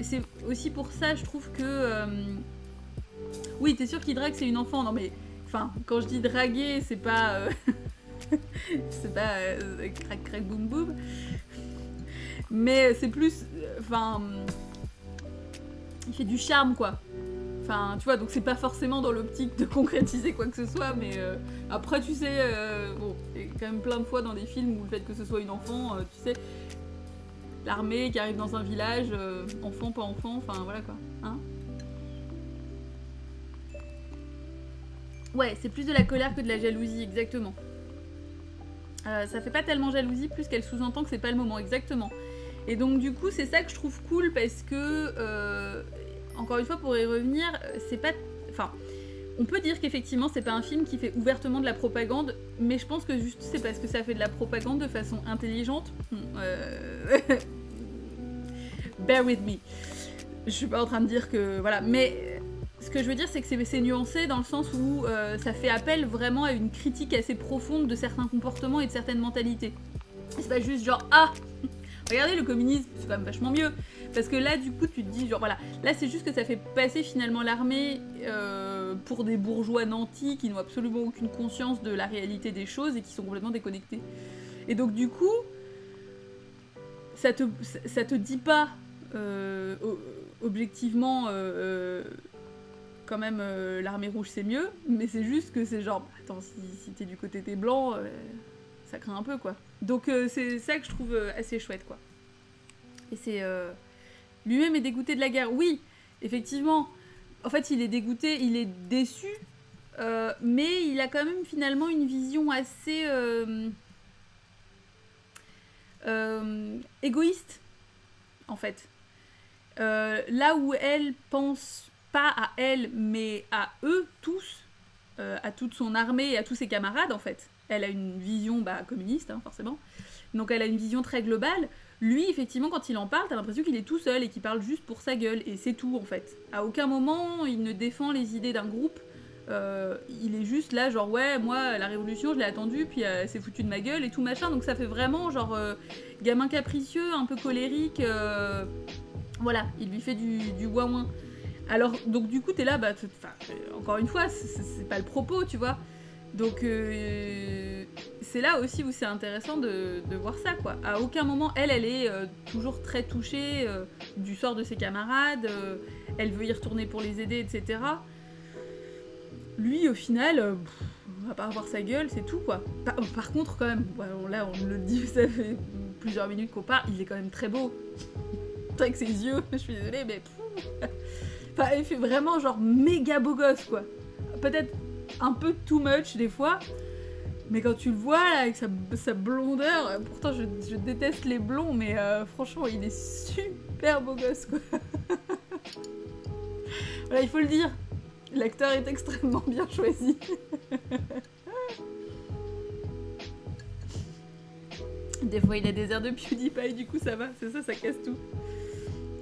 [SPEAKER 1] C'est aussi pour ça, je trouve que... Oui, t'es sûr qu'il drague, c'est une enfant. Non mais, enfin, quand je dis draguer, c'est pas... c'est pas crac crac boum boum. Mais c'est plus... Enfin... il fait du charme quoi. Enfin tu vois, donc c'est pas forcément dans l'optique de concrétiser quoi que ce soit, mais après tu sais, bon, il y a quand même plein de fois dans des films où le fait que ce soit une enfant, tu sais, l'armée qui arrive dans un village, enfant pas enfant, enfin voilà quoi, hein. Ouais, c'est plus de la colère que de la jalousie, exactement. Ça fait pas tellement jalousie, plus qu'elle sous-entend que c'est pas le moment, exactement. Et donc du coup c'est ça que je trouve cool parce que, encore une fois pour y revenir, c'est pas... Enfin, on peut dire qu'effectivement c'est pas un film qui fait ouvertement de la propagande, mais je pense que juste c'est parce que ça fait de la propagande de façon intelligente. Bear with me. Je suis pas en train de dire que... Voilà, mais ce que je veux dire c'est que c'est nuancé dans le sens où ça fait appel vraiment à une critique assez profonde de certains comportements et de certaines mentalités. C'est pas juste genre « Ah !» Regardez le communisme, c'est quand même vachement mieux. Parce que là, du coup, tu te dis, genre voilà, là c'est juste que ça fait passer finalement l'armée pour des bourgeois nantis qui n'ont absolument aucune conscience de la réalité des choses et qui sont complètement déconnectés. Et donc, du coup, ça te dit pas objectivement quand même l'armée rouge c'est mieux, mais c'est juste que c'est genre, attends, si t'es du côté des blancs. Ça craint un peu quoi. Donc c'est ça que je trouve assez chouette quoi. Et c'est... Lui-même est dégoûté de la guerre. Oui, effectivement. En fait il est dégoûté, il est déçu, mais il a quand même finalement une vision assez égoïste en fait. Là où elle pense pas à elle mais à eux tous, à toute son armée et à tous ses camarades en fait. Elle a une vision communiste, hein, forcément. Donc elle a une vision très globale. Lui, effectivement, quand il en parle, t'as l'impression qu'il est tout seul et qu'il parle juste pour sa gueule. Et c'est tout, en fait. À aucun moment, il ne défend les idées d'un groupe. Il est juste là, genre, ouais, moi, la révolution, je l'ai attendue, puis elle s'est foutue de ma gueule et tout, machin. Donc ça fait vraiment, genre, gamin capricieux, un peu colérique. Voilà, il lui fait du ouin-ouin. Alors, donc du coup, t'es là, encore une fois, c'est pas le propos, tu vois. Donc c'est là aussi où c'est intéressant de voir ça quoi. À aucun moment elle est toujours très touchée du sort de ses camarades, elle veut y retourner pour les aider, etc. Lui au final, à part voir sa gueule, c'est tout quoi. Par contre quand même, là on le dit, ça fait plusieurs minutes qu'on parle, il est quand même très beau. Avec ses yeux, je suis désolée mais... Enfin il fait vraiment genre méga beau gosse quoi. Peut-être un peu too much des fois, mais quand tu le vois là, avec sa blondeur, pourtant je déteste les blonds, mais franchement il est super beau gosse quoi. Voilà, il faut le dire, L'acteur est extrêmement bien choisi. Des fois, il a des airs de PewDiePie, du coup, ça va. C'est ça, ça casse tout.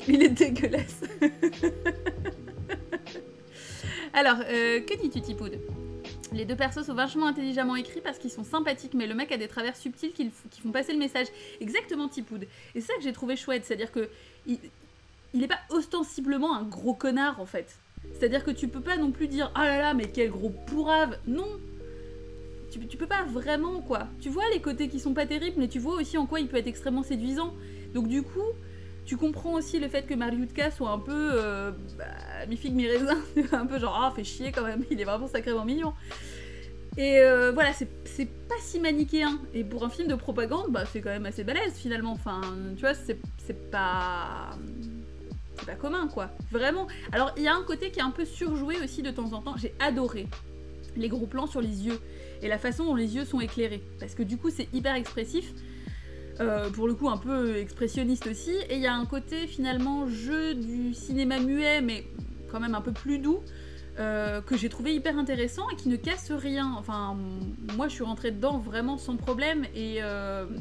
[SPEAKER 1] Il est dégueulasse. Alors, que dis-tu, Tipoud? Les deux persos sont vachement intelligemment écrits parce qu'ils sont sympathiques, mais le mec a des travers subtils qui font passer le message. Exactement, Tipoud. Et c'est ça que j'ai trouvé chouette, c'est-à-dire que il est pas ostensiblement un gros connard, en fait. C'est-à-dire que tu peux pas non plus dire « Ah là là, mais quel gros pourrave !» Non. Tu peux pas vraiment, quoi. Tu vois les côtés qui sont pas terribles, mais tu vois aussi en quoi il peut être extrêmement séduisant. Donc du coup, tu comprends aussi le fait que Mariutka soit un peu mi-figue, mi-raisin. Un peu genre, ah, fait chier quand même, il est vraiment sacrément mignon. Et voilà, c'est pas si manichéen. Et pour un film de propagande, bah, c'est quand même assez balèze finalement. Enfin, tu vois, c'est pas commun, quoi. Vraiment. Alors, il y a un côté qui est un peu surjoué aussi de temps en temps. J'ai adoré les gros plans sur les yeux et la façon dont les yeux sont éclairés. Parce que du coup, c'est hyper expressif. Pour le coup, un peu expressionniste aussi. Et il y a un côté, finalement, jeu du cinéma muet, mais quand même un peu plus doux, que j'ai trouvé hyper intéressant et qui ne casse rien. Enfin, moi, je suis rentrée dedans vraiment sans problème et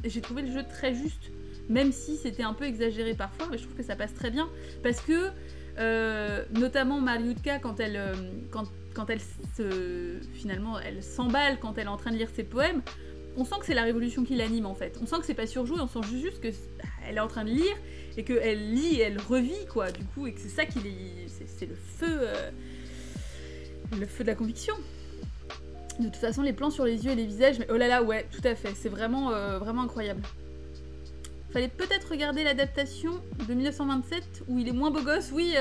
[SPEAKER 1] j'ai trouvé le jeu très juste. Même si c'était un peu exagéré parfois, mais je trouve que ça passe très bien. Parce que, notamment Mariutka, quand elle finalement, elle s'emballe quand elle est en train de lire ses poèmes, on sent que c'est la révolution qui l'anime en fait. On sent que c'est pas surjoué, on sent juste que elle est en train de lire et qu'elle lit et elle revit, quoi, du coup, et que c'est ça qui c'est le feu de la conviction. De toute façon, les plans sur les yeux et les visages, mais oh là là, ouais, tout à fait, c'est vraiment, vraiment incroyable. Fallait peut-être regarder l'adaptation de 1927 où il est moins beau gosse, oui,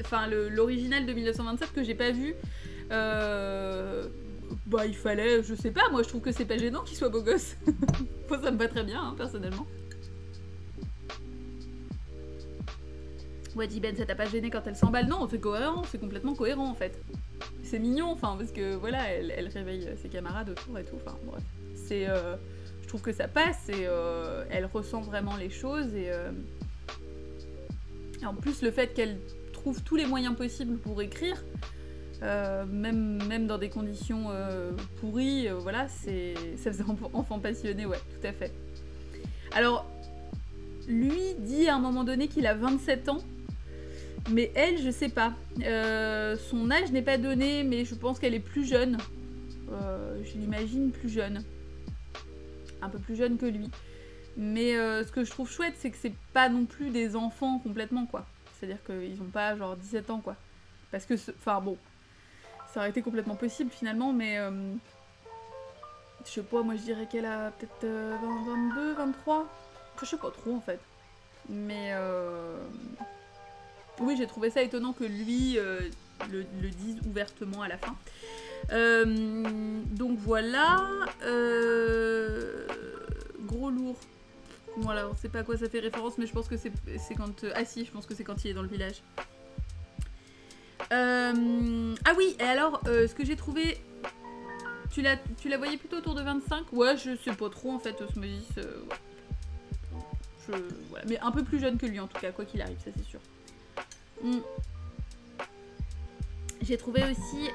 [SPEAKER 1] enfin l'original de 1927 que j'ai pas vu. Bah il fallait, je sais pas, moi je trouve que c'est pas gênant qu'il soit beau gosse. Moi ça me va très bien, hein, personnellement. Ouais, Ben, ça t'a pas gêné quand elle s'emballe? Non, c'est cohérent, c'est complètement cohérent en fait. C'est mignon, enfin, parce que voilà, elle réveille ses camarades autour et tout, enfin bref. C'est... je trouve que ça passe et elle ressent vraiment les choses et en plus le fait qu'elle trouve tous les moyens possibles pour écrire, même dans des conditions pourries, voilà, ça faisait enfant passionné, ouais, tout à fait. Alors, lui dit à un moment donné qu'il a 27 ans, mais elle, je sais pas. Son âge n'est pas donné, mais je pense qu'elle est plus jeune. Je l'imagine plus jeune. Un peu plus jeune que lui. Mais ce que je trouve chouette, c'est que c'est pas non plus des enfants complètement, quoi. C'est-à-dire qu'ils ont pas genre 17 ans, quoi. Parce que, enfin bon, ça aurait été complètement possible finalement, mais je sais pas, moi je dirais qu'elle a peut-être 22, 23. Enfin, je sais pas trop en fait. Mais oui, j'ai trouvé ça étonnant que lui le dise ouvertement à la fin. Donc voilà. Gros lourd. Voilà, on sait pas à quoi ça fait référence, mais je pense que c'est quand... ah si, je pense que c'est quand il est dans le village. Ah oui, et alors, ce que j'ai trouvé... Tu la voyais plutôt autour de 25? Ouais, je sais pas trop en fait, Osmosis. Voilà. Mais un peu plus jeune que lui en tout cas, quoi qu'il arrive, ça c'est sûr. J'ai trouvé aussi...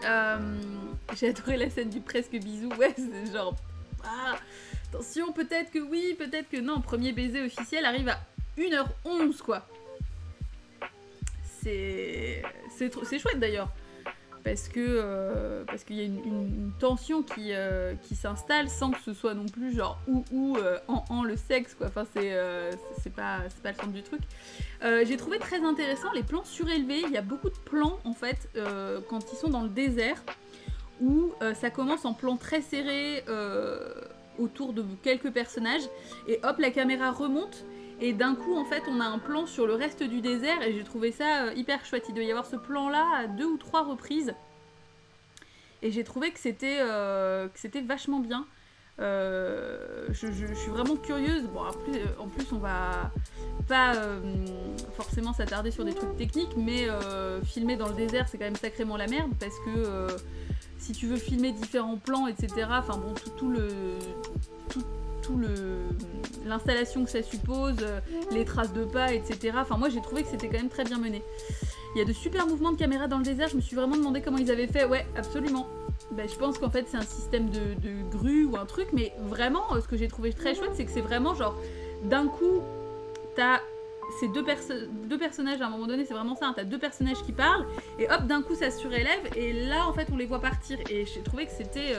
[SPEAKER 1] j'ai adoré la scène du presque bisou. Ouais, c'est genre... Ah, attention, peut-être que oui, peut-être que non. Premier baiser officiel arrive à 1h11, quoi. C'est chouette d'ailleurs. Parce qu'il y a une tension qui s'installe sans que ce soit non plus genre en le sexe, quoi. Enfin, c'est pas le centre du truc. J'ai trouvé très intéressant les plans surélevés. Il y a beaucoup de plans en fait quand ils sont dans le désert où ça commence en plan très serré autour de quelques personnages et hop, la caméra remonte. Et d'un coup, en fait, on a un plan sur le reste du désert et j'ai trouvé ça hyper chouette. Il doit y avoir ce plan-là à 2 ou 3 reprises. Et j'ai trouvé que c'était vachement bien. Je suis vraiment curieuse. Bon, en plus, on va pas forcément s'attarder sur des trucs techniques, mais filmer dans le désert, c'est quand même sacrément la merde parce que si tu veux filmer différents plans, etc., enfin bon, l'installation que ça suppose, les traces de pas, etc. Enfin moi j'ai trouvé que c'était quand même très bien mené. Il y a de super mouvements de caméra dans le désert, je me suis vraiment demandé comment ils avaient fait. Ouais, absolument. Bah, je pense qu'en fait c'est un système de grue ou un truc, mais vraiment ce que j'ai trouvé très chouette, c'est que c'est vraiment genre d'un coup t'as ces deux personnages à un moment donné, c'est vraiment ça, hein, t'as deux personnages qui parlent et hop d'un coup ça se surélève et là en fait on les voit partir et j'ai trouvé que c'était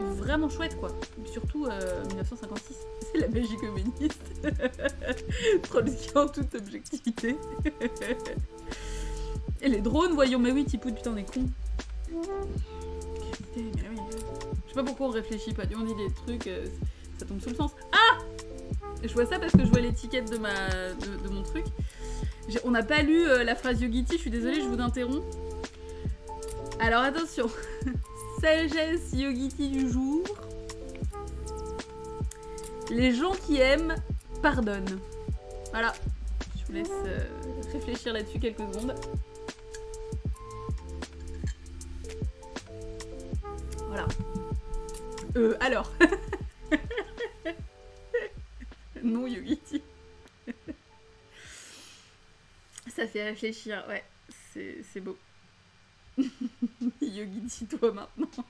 [SPEAKER 1] vraiment chouette quoi, surtout 1956, c'est la magie communiste produit en toute objectivité. Et les drones, voyons, mais oui Tipoud, putain on est con. Mais oui. Je sais pas pourquoi on réfléchit pas, on dit des trucs, ça tombe sous le sens. Ah, je vois ça parce que je vois l'étiquette de mon truc. On n'a pas lu la phrase Yogiti, je suis désolée, je vous interromps. Alors attention, sagesse Yogiti du jour. Les gens qui aiment pardonnent. Voilà, je vous laisse réfléchir là-dessus quelques secondes. Voilà. Alors. Non, Yogiti. Ça fait réfléchir, ouais. C'est beau. Yogiti, toi maintenant.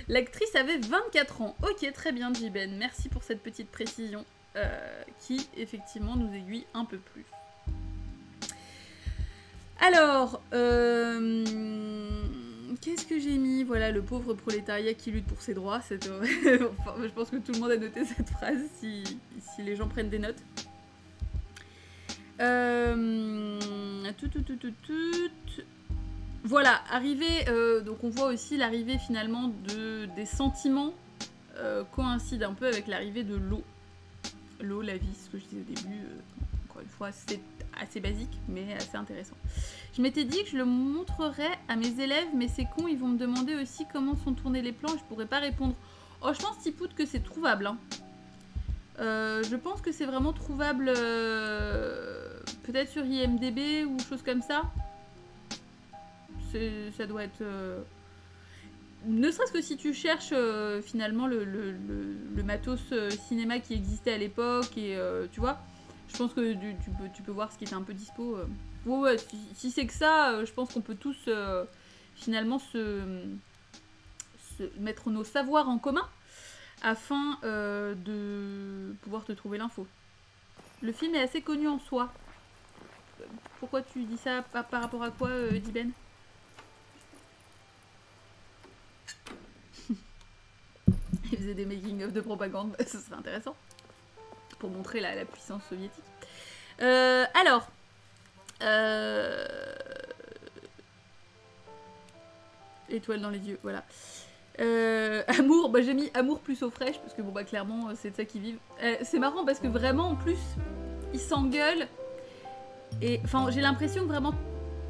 [SPEAKER 1] L'actrice avait 24 ans. Ok, très bien, Jiben. Merci pour cette petite précision qui, effectivement, nous aiguille un peu plus. Alors, qu'est-ce que j'ai mis? Voilà, le pauvre prolétariat qui lutte pour ses droits. Enfin, je pense que tout le monde a noté cette phrase si les gens prennent des notes. Voilà, arrivée, donc on voit aussi l'arrivée finalement des sentiments coïncide un peu avec l'arrivée de l'eau. L'eau, la vie, ce que je disais au début, encore une fois, c'est assez basique, mais assez intéressant. Je m'étais dit que je le montrerais à mes élèves, mais c'est con, ils vont me demander aussi comment sont tournés les plans et je pourrais pas répondre. Oh, je pense, Tipout, que c'est trouvable. Hein. Je pense que c'est vraiment trouvable, peut-être sur IMDb ou chose comme ça. Ça doit être... Ne serait-ce que si tu cherches finalement le matos cinéma qui existait à l'époque et tu vois, je pense que tu peux voir ce qui était un peu dispo. Ouais, si c'est que ça, je pense qu'on peut tous finalement se mettre nos savoirs en commun afin de pouvoir te trouver l'info. Le film est assez connu en soi. Pourquoi tu dis ça par rapport à quoi, Diben? Il faisait des making-of de propagande, ce serait intéressant pour montrer la puissance soviétique. Alors, étoile dans les yeux, voilà. Amour, bah j'ai mis amour plus eau fraîche parce que bon bah clairement c'est de ça qu'ils vivent. C'est marrant parce que vraiment en plus ils s'engueulent et enfin j'ai l'impression que vraiment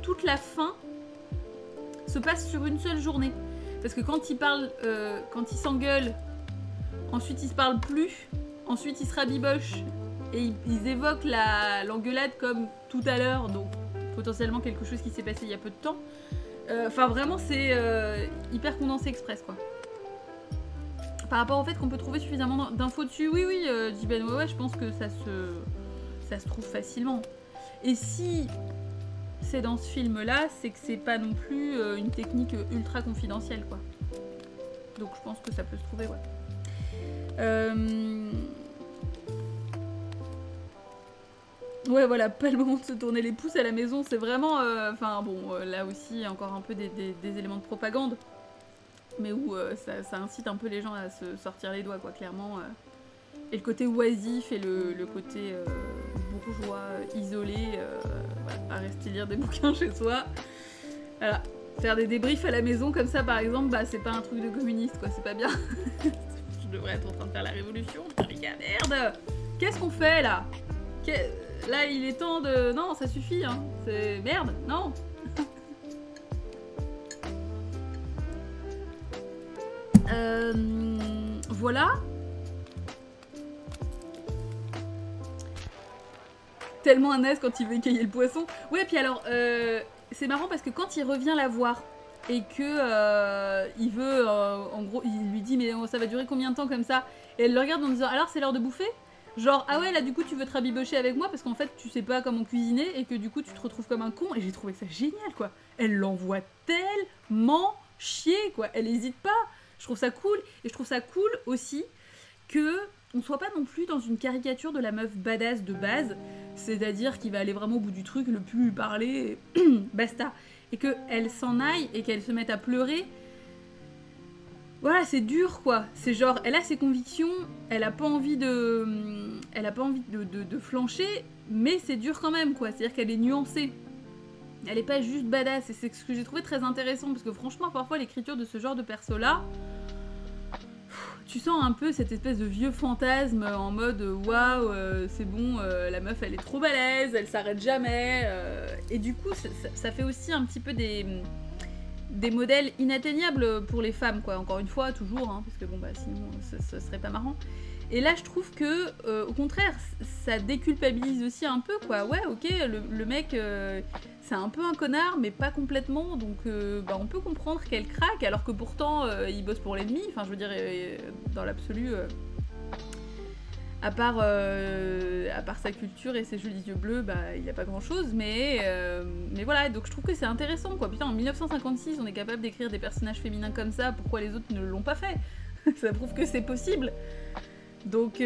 [SPEAKER 1] toute la fin se passe sur une seule journée. Parce que quand ils parlent, quand ils s'engueulent, ensuite ils se parlent plus, ensuite ils se rabibochent et ils évoquent l'engueulade comme tout à l'heure, donc potentiellement quelque chose qui s'est passé il y a peu de temps. Enfin vraiment c'est hyper condensé express quoi. Par rapport au fait qu'on peut trouver suffisamment d'infos dessus, oui, Jiben, ouais, je pense que ça se trouve facilement. Et si c'est dans ce film-là, c'est que c'est pas non plus une technique ultra confidentielle, quoi. Donc je pense que ça peut se trouver, ouais. Ouais, voilà, pas le moment de se tourner les pouces à la maison, c'est vraiment... Enfin, bon, là aussi, encore un peu des éléments de propagande, mais où ça incite un peu les gens à se sortir les doigts, quoi, clairement. Et le côté oisif et le côté bourgeois, isolé, voilà, à rester lire des bouquins chez soi. Voilà, faire des débriefs à la maison comme ça, par exemple, bah c'est pas un truc de communiste, quoi, c'est pas bien. Je devrais être en train de faire la révolution, les gars, merde. Qu'est-ce qu'on fait, là? Là, il est temps de... Non, ça suffit, hein. C'est... Merde, non. Voilà. Tellement un as quand il veut écailler le poisson. Ouais, puis alors, c'est marrant parce que quand il revient la voir et que il veut, en gros, il lui dit mais ça va durer combien de temps comme ça? Et elle le regarde en disant alors c'est l'heure de bouffer? Genre, ah ouais, là du coup tu veux te rabibocher avec moi parce qu'en fait tu sais pas comment cuisiner et que du coup tu te retrouves comme un con. Et j'ai trouvé ça génial quoi. Elle l'envoie tellement chier quoi. Elle hésite pas. Je trouve ça cool. Et je trouve ça cool aussi que on soit pas non plus dans une caricature de la meuf badass de base. C'est-à-dire qui va aller vraiment au bout du truc, le plus lui parler, et basta. Et qu'elle s'en aille et qu'elle se mette à pleurer. Voilà, c'est dur quoi. C'est genre, elle a ses convictions, elle a pas envie de flancher, mais c'est dur quand même quoi. C'est-à-dire qu'elle est nuancée. Elle est pas juste badass. Et c'est ce que j'ai trouvé très intéressant parce que franchement, parfois l'écriture de ce genre de perso-là, tu sens un peu cette espèce de vieux fantasme en mode waouh, c'est bon, la meuf elle est trop balèze, elle s'arrête jamais. Et du coup, ça fait aussi un petit peu des modèles inatteignables pour les femmes, quoi. Encore une fois, toujours, hein, parce que bon, bah sinon, ça serait pas marrant. Et là, je trouve que, au contraire, ça déculpabilise aussi un peu, quoi. Ouais, ok, le mec, c'est un peu un connard, mais pas complètement, donc bah, on peut comprendre qu'elle craque, alors que pourtant, il bosse pour l'ennemi. Enfin, je veux dire, dans l'absolu, à part sa culture et ses jolis yeux bleus, bah, il n'y a pas grand-chose, mais voilà, donc je trouve que c'est intéressant, quoi. Putain, en 1956, on est capable d'écrire des personnages féminins comme ça, pourquoi les autres ne l'ont pas fait? Ça prouve que c'est possible. Donc,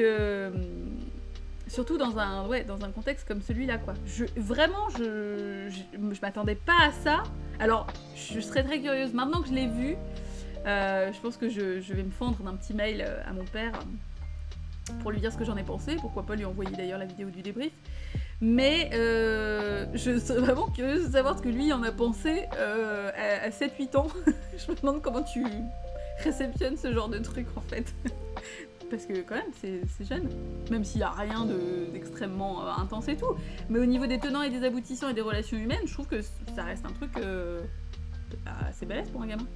[SPEAKER 1] surtout dans un contexte comme celui-là, quoi. Vraiment, je m'attendais pas à ça. Alors, je serais très curieuse. Maintenant que je l'ai vu, je pense que je vais me fendre d'un petit mail à mon père pour lui dire ce que j'en ai pensé. Pourquoi pas lui envoyer d'ailleurs la vidéo du débrief. Mais je serais vraiment curieuse de savoir ce que lui en a pensé à 7-8 ans. Je me demande comment tu réceptionnes ce genre de truc, en fait. Parce que quand même, c'est jeune. Même s'il n'y a rien d'extrêmement intense et tout. Mais au niveau des tenants et des aboutissants et des relations humaines, je trouve que ça reste un truc assez balèze pour un gamin.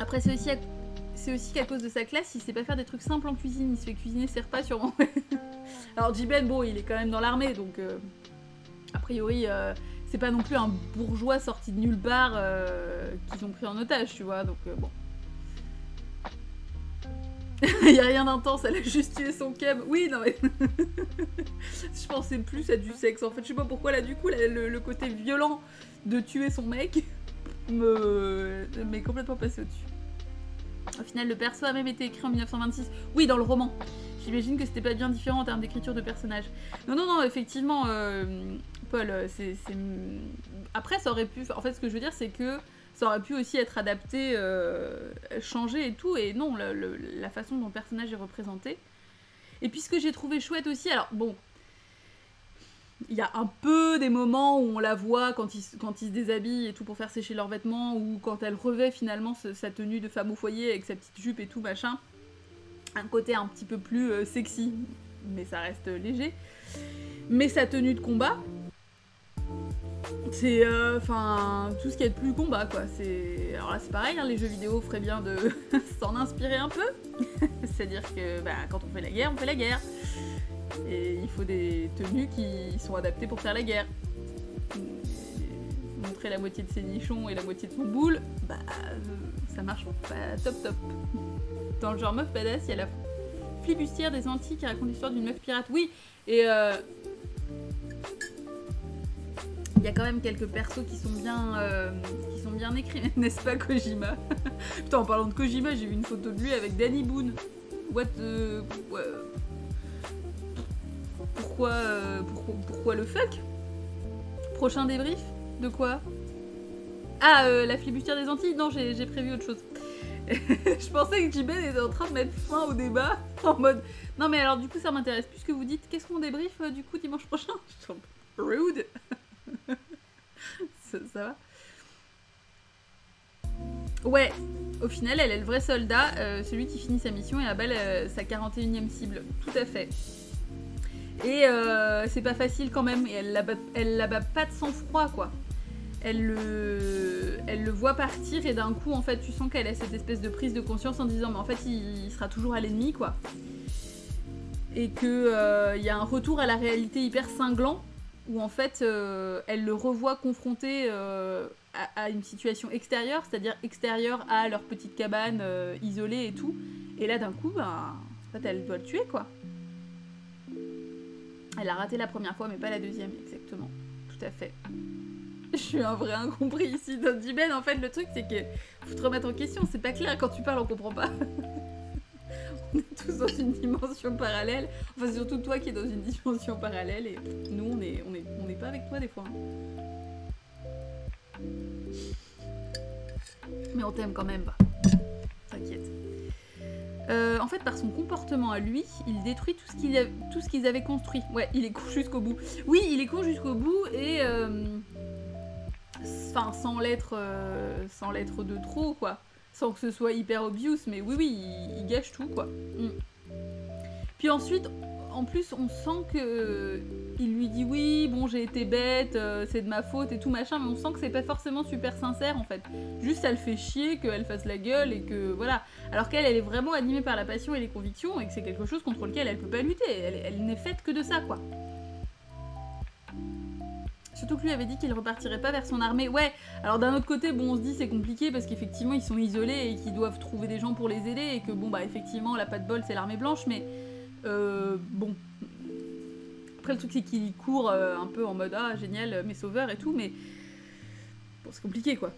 [SPEAKER 1] Après, c'est aussi qu'à cause de sa classe, il sait pas faire des trucs simples en cuisine. Il se fait cuisiner ses repas sûrement. Alors J-Ben, bon, il est quand même dans l'armée, donc a priori... c'est pas non plus un bourgeois sorti de nulle part qu'ils ont pris en otage, tu vois, donc bon. Il y a rien d'intense, elle a juste tué son keb. Oui, non mais... je pensais plus à du sexe, en fait. Je sais pas pourquoi, là, du coup, le côté violent de tuer son mec m'est complètement passé au-dessus. Au final, le perso a même été écrit en 1926. Oui, dans le roman. J'imagine que c'était pas bien différent en termes d'écriture de personnages. Non, effectivement... Paul, après ça aurait pu... En fait, ce que je veux dire, c'est que ça aurait pu aussi être adapté, changé et tout, et non, la façon dont le personnage est représenté. Et puis ce que j'ai trouvé chouette aussi, alors bon, il y a un peu des moments où on la voit quand ils se déshabillent et tout pour faire sécher leurs vêtements, ou quand elle revêt finalement sa tenue de femme au foyer avec sa petite jupe et tout, machin. Un côté un petit peu plus sexy, mais ça reste léger. Mais sa tenue de combat... c'est tout ce qui est de plus combat, quoi. Alors là c'est pareil, hein, les jeux vidéo feraient bien de s'en inspirer un peu. C'est-à-dire que quand on fait la guerre, on fait la guerre. Et il faut des tenues qui sont adaptées pour faire la guerre. Et montrer la moitié de ses nichons et la moitié de son boule, ça marche pas top. Dans le genre meuf badass, il y a la flibustière des Antilles qui raconte l'histoire d'une meuf pirate. Oui, et il y a quand même quelques persos qui sont bien écrits, n'est-ce pas, Kojima? Putain, en parlant de Kojima, j'ai vu une photo de lui avec Danny Boone. Pourquoi le fuck? Prochain débrief? De quoi? Ah, la flibustière des Antilles? Non, j'ai prévu autre chose. Je pensais que J-Ben était en train de mettre fin au débat, en mode... Non mais alors du coup ça m'intéresse, puisque vous dites qu'est-ce qu'on débrief du coup dimanche prochain? Rude. Ça va? Ouais, au final elle est le vrai soldat, celui qui finit sa mission et abat sa 41e cible, tout à fait. Et c'est pas facile quand même, et elle l'abat pas de sang-froid, quoi. Elle le voit partir et d'un coup en fait tu sens qu'elle a cette espèce de prise de conscience en disant mais en fait il sera toujours à l'ennemi, quoi. Et que y a un retour à la réalité hyper cinglant où en fait elle le revoit confronté à une situation extérieure, c'est-à-dire extérieure à leur petite cabane isolée et tout. Et là, d'un coup, ben, en fait, elle doit le tuer, quoi. Elle a raté la première fois, mais pas la deuxième, exactement. Tout à fait. Je suis un vrai incompris ici. Ben, en fait, le truc, c'est que faut te remettre en question. C'est pas clair, quand tu parles, on comprend pas. On est tous dans une dimension parallèle. Enfin, c'est surtout toi qui es dans une dimension parallèle. Et nous, on n'est pas avec toi, des fois. Mais on t'aime quand même, bah. T'inquiète. En fait, par son comportement à lui, il détruit tout ce qu'ils avaient construit. Ouais, il est con jusqu'au bout. Oui, il est con jusqu'au bout et... Enfin, sans l'être de trop, quoi. Sans que ce soit hyper obvious, mais oui, il gâche tout, quoi. Puis ensuite, en plus, on sent que... Il lui dit oui, bon, j'ai été bête, c'est de ma faute et tout, machin, mais on sent que c'est pas forcément super sincère, en fait. Juste, ça le fait chier qu'elle fasse la gueule et que... Voilà. Alors qu'elle, elle est vraiment animée par la passion et les convictions et que c'est quelque chose contre lequel elle peut pas lutter. Elle n'est faite que de ça, quoi. Surtout que lui avait dit qu'il repartirait pas vers son armée. Ouais, alors d'un autre côté, bon, on se dit c'est compliqué parce qu'effectivement ils sont isolés et qu'ils doivent trouver des gens pour les aider et que bon, bah effectivement, la patte bol c'est l'armée blanche, mais bon. Après le truc c'est qu'il court un peu en mode ah génial, mes sauveurs et tout, mais bon, c'est compliqué quoi.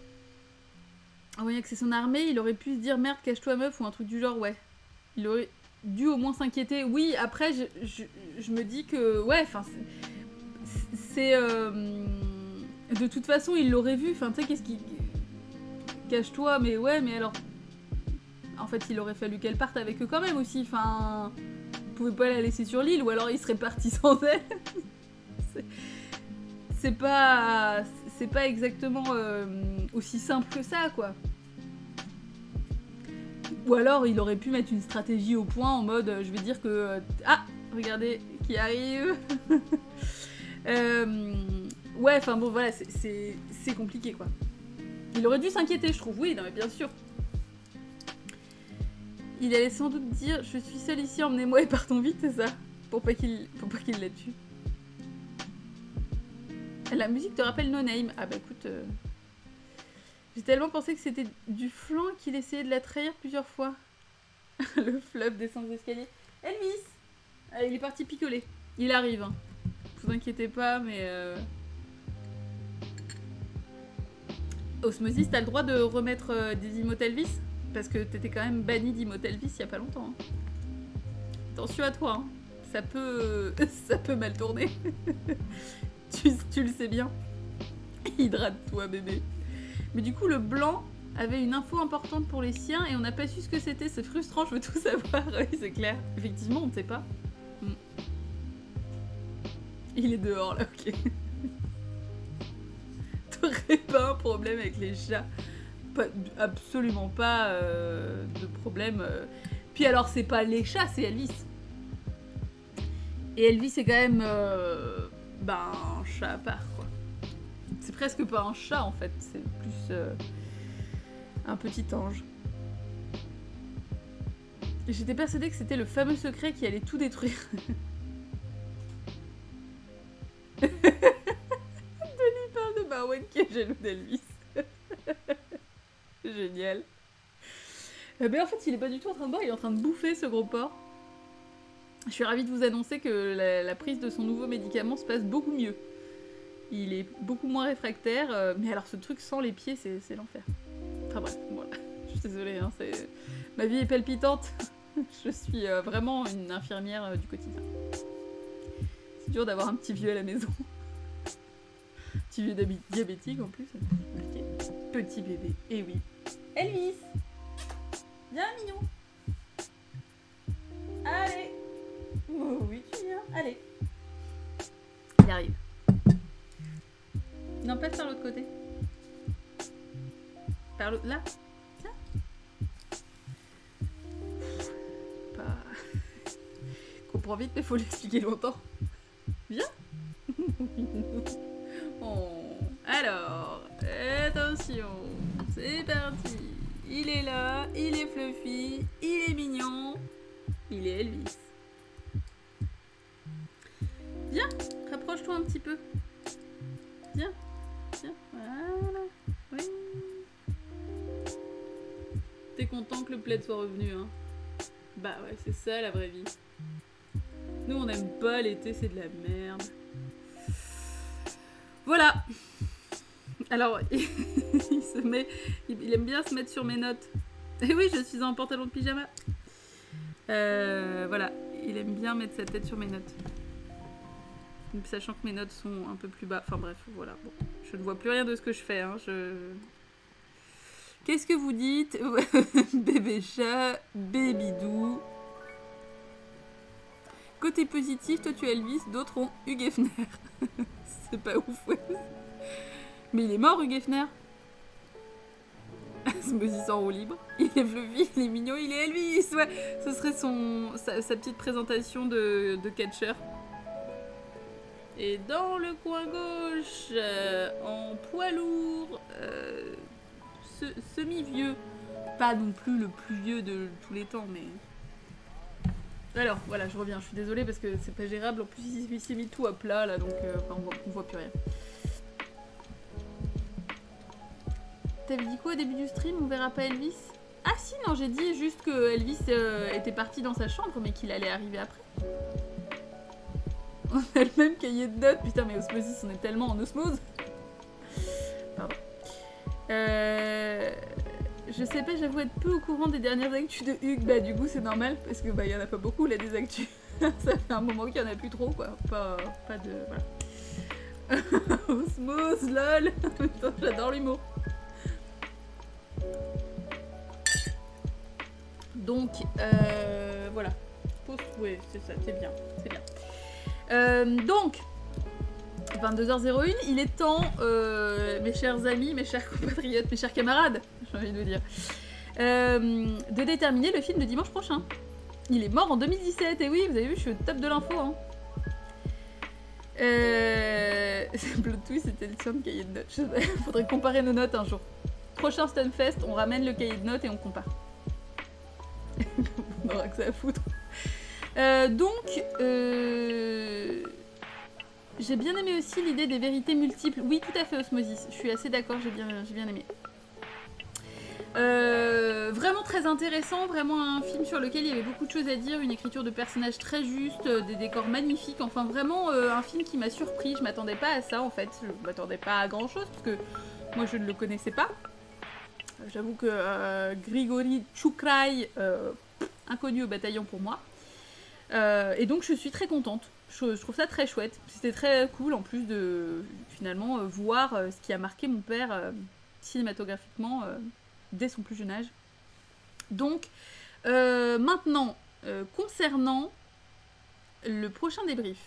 [SPEAKER 1] En voyant que c'est son armée, il aurait pu se dire merde, cache-toi meuf ou un truc du genre, ouais. Il aurait dû au moins s'inquiéter. Oui, après je me dis que ouais, enfin. C'est de toute façon il l'aurait vu, enfin tu sais qu'est-ce qui cache-toi, mais ouais, mais alors en fait il aurait fallu qu'elle parte avec eux quand même aussi, enfin vous pouvez pas la laisser sur l'île ou alors il serait parti sans elle. C'est pas exactement aussi simple que ça quoi. Ou alors il aurait pu mettre une stratégie au point en mode je vais dire que ah regardez qui arrive. Ouais, enfin bon, voilà, c'est compliqué, quoi. Il aurait dû s'inquiéter, je trouve. Oui, non, mais bien sûr. Il allait sans doute dire « Je suis seule ici, emmenez-moi et partons vite », c'est ça? Pour pas qu'il la tue. La musique te rappelle No Name. Ah bah écoute... J'ai tellement pensé que c'était du flanc qu'il essayait de la trahir plusieurs fois. Le fleuve descend des escaliers. Elvis! Ah, il est parti picoler. Il arrive, hein. Vous inquiétez pas, mais... Osmosis, t'as le droit de remettre des emotes Elvis? Parce que t'étais quand même banni d'emote Elvis il y a pas longtemps. Hein. Attention à toi, hein. Ça peut mal tourner. tu le sais bien. Hydrate-toi, bébé. Mais du coup, le blanc avait une info importante pour les siens et on n'a pas su ce que c'était. C'est frustrant, je veux tout savoir. Oui, c'est clair. Effectivement, on ne sait pas. Il est dehors là, ok. T'aurais pas un problème avec les chats? Pas, absolument pas de problème. Puis alors, c'est pas les chats, c'est Elvis. Et Elvis, c'est quand même un chat à part, quoi. C'est presque pas un chat en fait, c'est plus un petit ange. Et j'étais persuadée que c'était le fameux secret qui allait tout détruire. Denis parle de Marwan qui est jaloux d'Elvis. Génial. Mais en fait, il est pas du tout en train de boire, il est en train de bouffer ce gros porc. Je suis ravie de vous annoncer que la prise de son nouveau médicament se passe beaucoup mieux. Il est beaucoup moins réfractaire, mais alors ce truc sans les pieds, c'est l'enfer. Enfin bref, voilà. Je suis désolée, hein, ma vie est palpitante. Je suis vraiment une infirmière du quotidien. C'est dur d'avoir un petit vieux à la maison. Petit vieux diabétique en plus. Okay. Petit bébé, et oui. Elvis! Viens, mignon! Allez! Oh, oui, tu viens, allez! Il arrive. Non, passe par l'autre côté. Par l'autre... Là? Tiens. Pas... Comprends vite, mais faut l'expliquer longtemps. Viens. Oh. Alors, attention. C'est parti. Il est là, il est fluffy, il est mignon. Il est Elvis. Viens, rapproche-toi un petit peu. Viens. Tiens, voilà. Oui, content que le plaid soit revenu, hein. Bah ouais, c'est ça la vraie vie. Nous, on n'aime pas l'été, c'est de la merde. Voilà. Alors, il aime bien se mettre sur mes notes. Et oui, je suis en pantalon de pyjama. Voilà, il aime bien mettre sa tête sur mes notes. Sachant que mes notes sont un peu plus bas. Enfin bref, voilà. Bon, je ne vois plus rien de ce que je fais. Hein. Qu'est-ce que vous dites? Bébé chat, bébidou. Côté positif, toi tu as Elvis, d'autres ont Hugh Hefner. C'est pas ouf, ouais. Mais il est mort, Hugh Hefner. Smoothie en roue libre. Il est fluffy, il est mignon, il est Elvis. Ouais, ce serait sa petite présentation de catcheur. Et dans le coin gauche, en poids lourd, semi-vieux. Pas non plus le plus vieux de tous les temps, mais... Alors, voilà, je reviens. Je suis désolée parce que c'est pas gérable. En plus, il s'est mis tout à plat, là, donc on voit plus rien. T'avais dit quoi au début du stream? On verra pas Elvis? Ah si, non, j'ai dit juste que Elvis était parti dans sa chambre, mais qu'il allait arriver après. On a le même cahier de notes. Putain, mais Osmosis, on est tellement en osmose. Pardon. Je sais pas, j'avoue être peu au courant des dernières actus de Hugues. Bah du coup, c'est normal, parce que bah y en a pas beaucoup, là, des actus. Ça fait un moment qu'il y en a plus trop, quoi. Pas de... Voilà. Osmose, lol. J'adore l'humour. Donc, voilà. Oui, c'est ça, c'est bien. C'est bien. Donc, 22h01, il est temps, mes chers amis, mes chers compatriotes, mes chers camarades, j'ai envie de vous dire, de déterminer le film de dimanche prochain. Il est mort en 2017, et oui, vous avez vu, je suis au top de l'info. Hein. Plot twist, c'était le tien de cahier de notes. Faudrait comparer nos notes un jour. Prochain Stunfest, on ramène le cahier de notes et on compare. On aura que ça à foutre. J'ai bien aimé aussi l'idée des vérités multiples. Oui, tout à fait, Osmosis. Je suis assez d'accord, j'ai bien aimé. Vraiment très intéressant, vraiment un film sur lequel il y avait beaucoup de choses à dire, une écriture de personnages très juste, des décors magnifiques, enfin vraiment un film qui m'a surpris. Je m'attendais pas à ça en fait, je m'attendais pas à grand chose parce que moi je ne le connaissais pas. J'avoue que Grigori Tchoukrai, inconnu au bataillon pour moi. Et donc je suis très contente. Je trouve ça très chouette. C'était très cool en plus de finalement voir ce qui a marqué mon père cinématographiquement dès son plus jeune âge. Donc maintenant, concernant le prochain débrief.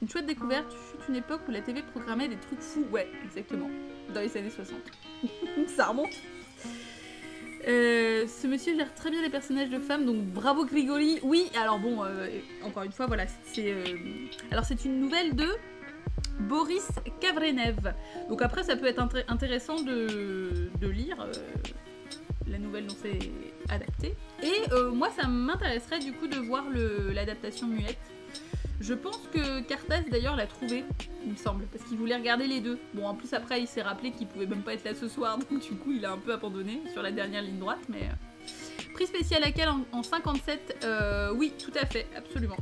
[SPEAKER 1] Une chouette découverte fut une époque où la TV programmait des trucs fous. Ouais, exactement. Dans les années 60. Ça remonte. Ce monsieur gère très bien les personnages de femmes, donc bravo Grigori. Oui, alors bon, encore une fois, voilà, alors c'est une nouvelle de Boris Kavrenev. Donc après, ça peut être intéressant de lire la nouvelle dont c'est adapté. Et moi, ça m'intéresserait du coup de voir l'adaptation muette. Je pense que Cartas d'ailleurs l'a trouvé, il me semble, parce qu'il voulait regarder les deux. Bon, en plus après il s'est rappelé qu'il pouvait même pas être là ce soir, donc du coup il a un peu abandonné sur la dernière ligne droite, mais... Prix spécial à quel en 57 oui, tout à fait, absolument.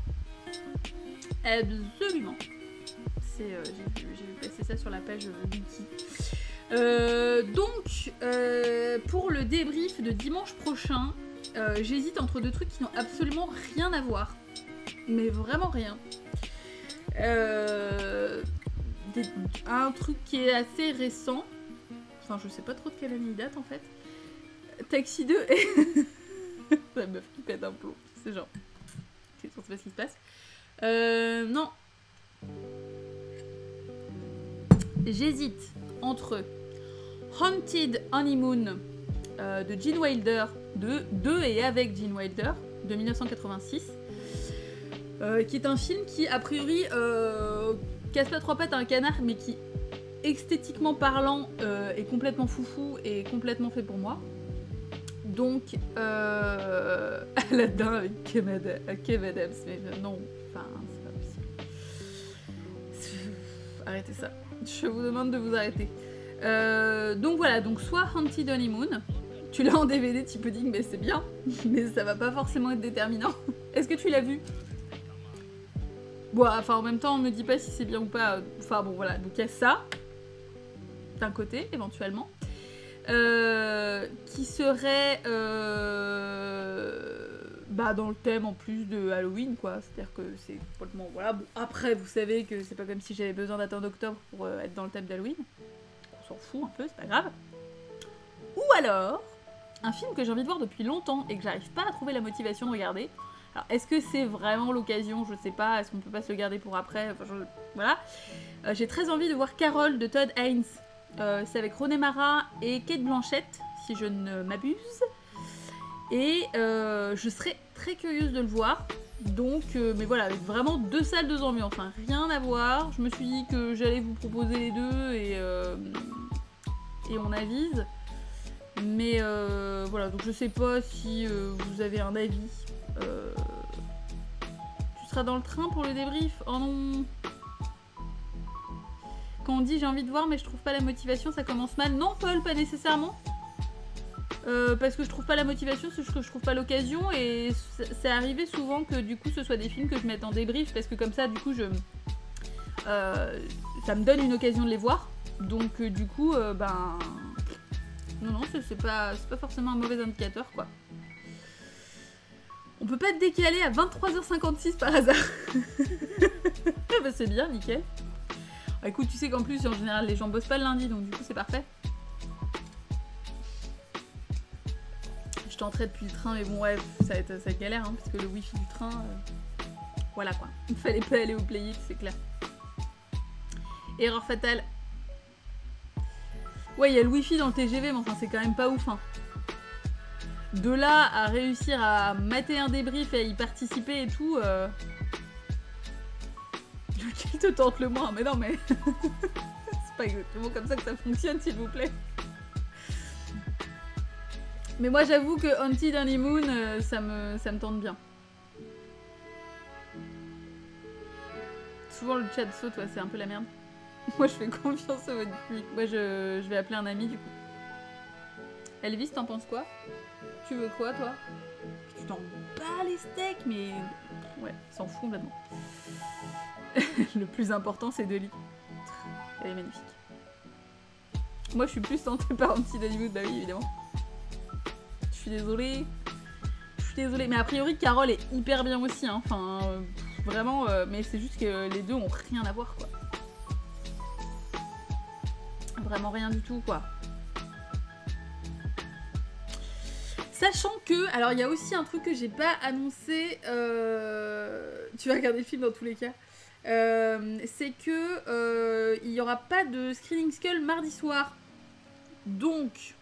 [SPEAKER 1] Absolument. J'ai vu passer ça sur la page wiki. Donc, pour le débrief de dimanche prochain, j'hésite entre deux trucs qui n'ont absolument rien à voir. Mais vraiment rien. Un truc qui est assez récent. Enfin, je sais pas trop de quelle année il date en fait. Taxi 2 et... La meuf qui pète un plomb. C'est genre... Je sais pas ce qui se passe. Non. J'hésite entre Haunted Honeymoon de Gene Wilder, de et avec Gene Wilder, de 1986. Qui est un film qui, a priori, casse pas trois pattes à un canard, mais qui, esthétiquement parlant, est complètement foufou et complètement fait pour moi. Donc, Aladdin avec Kev Adams, mais non, enfin, c'est pas possible. Arrêtez ça. Je vous demande de vous arrêter. Donc voilà, donc soit Haunted Honeymoon, Tu l'as en DVD, petit pudding, mais c'est bien. Mais ça va pas forcément être déterminant. Est-ce que tu l'as vu? Bon, enfin, en même temps, on me dit pas si c'est bien ou pas. Enfin, bon, voilà. Donc, il y a ça. D'un côté, éventuellement. Qui serait... bah, dans le thème, en plus, de Halloween, quoi. C'est-à-dire que c'est complètement... Voilà. Bon, après, vous savez que c'est pas comme si j'avais besoin d'attendre octobre pour être dans le thème d'Halloween. On s'en fout un peu, c'est pas grave. Ou alors... un film que j'ai envie de voir depuis longtemps et que j'arrive pas à trouver la motivation de regarder. Alors, est-ce que c'est vraiment l'occasion? Je sais pas. Est-ce qu'on peut pas se le garder pour après? Enfin, voilà. J'ai très envie de voir Carole de Todd Haynes. C'est avec Rooney Mara et Cate Blanchett, si je ne m'abuse. Et je serais très curieuse de le voir. Donc, mais voilà, avec vraiment 2 salles, 2 ambiances. Enfin, rien à voir. Je me suis dit que j'allais vous proposer les deux et on avise. Mais voilà, donc je sais pas si vous avez un avis. Tu seras dans le train pour le débrief? Oh non! Quand on dit j'ai envie de voir mais je trouve pas la motivation, ça commence mal. Non, Paul, pas nécessairement. Parce que je trouve pas la motivation, c'est juste que je trouve pas l'occasion. Et c'est arrivé souvent que du coup ce soit des films que je mette en débrief. Parce que comme ça, du coup, ça me donne une occasion de les voir. Donc du coup, ben... non, c'est pas forcément un mauvais indicateur, quoi. On peut pas te décaler à 23h56 par hasard. Bah c'est bien, nickel. Bah, écoute, tu sais qu'en plus, en général, les gens bossent pas le lundi, donc du coup, c'est parfait. Je tenterai depuis le train, mais bon, ouais, ça va être galère, hein, parce que le wifi du train... voilà, quoi. Il fallait pas aller au Play It, c'est clair. Erreur fatale. Ouais, il y a le wifi dans le TGV, mais enfin, c'est quand même pas ouf, hein. De là à réussir à mater un débrief et à y participer et tout... Lequel te tente le moins? Mais non, mais... c'est pas exactement comme ça que ça fonctionne, s'il vous plaît. Mais moi, j'avoue que Haunted Honeymoon, ça me tente bien. Souvent, le chat saute, ouais, c'est un peu la merde. Moi, je fais confiance à votre public. Moi, je vais appeler un ami, du coup. Elvis, t'en penses quoi? Tu veux quoi, toi? Tu t'en bats les steaks, mais... ouais, s'en fout complètement. Le plus important, c'est Dolly. Elle est magnifique. Moi, je suis plus tentée par Haunted Hollywood, bah oui, évidemment. Je suis désolée. Mais a priori, Carole est hyper bien aussi, hein. Enfin, vraiment, mais c'est juste que les deux ont rien à voir, quoi. Vraiment rien du tout, quoi. Sachant que, alors il y a aussi un truc que j'ai pas annoncé, tu vas regarder le film dans tous les cas, c'est que il y aura pas de Screening Skull mardi soir. Donc,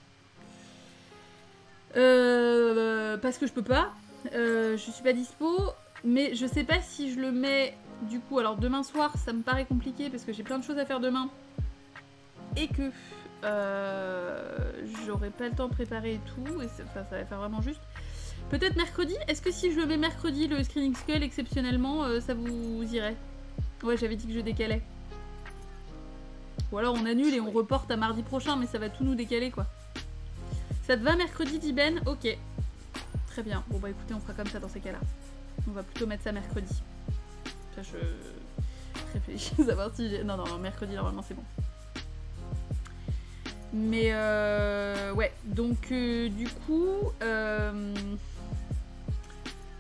[SPEAKER 1] parce que je peux pas, je suis pas dispo, mais je sais pas si je le mets du coup, alors demain soir ça me paraît compliqué parce que j'ai plein de choses à faire demain et que j'aurai pas le temps de préparer et tout, et ça va faire vraiment juste. Peut-être mercredi? Est-ce que si je le mets mercredi, le Screening Skull, exceptionnellement, ça vous irait? Ouais, j'avais dit que je décalais. Ou alors on annule et on reporte à mardi prochain, mais ça va tout nous décaler, quoi. Ça te va mercredi, dit Ben? Ok. Très bien. Bon bah écoutez, on fera comme ça dans ces cas-là. On va plutôt mettre ça mercredi. Ça, je réfléchis à savoir si j'ai... Non, mercredi, normalement, c'est bon. Mais ouais, donc du coup, je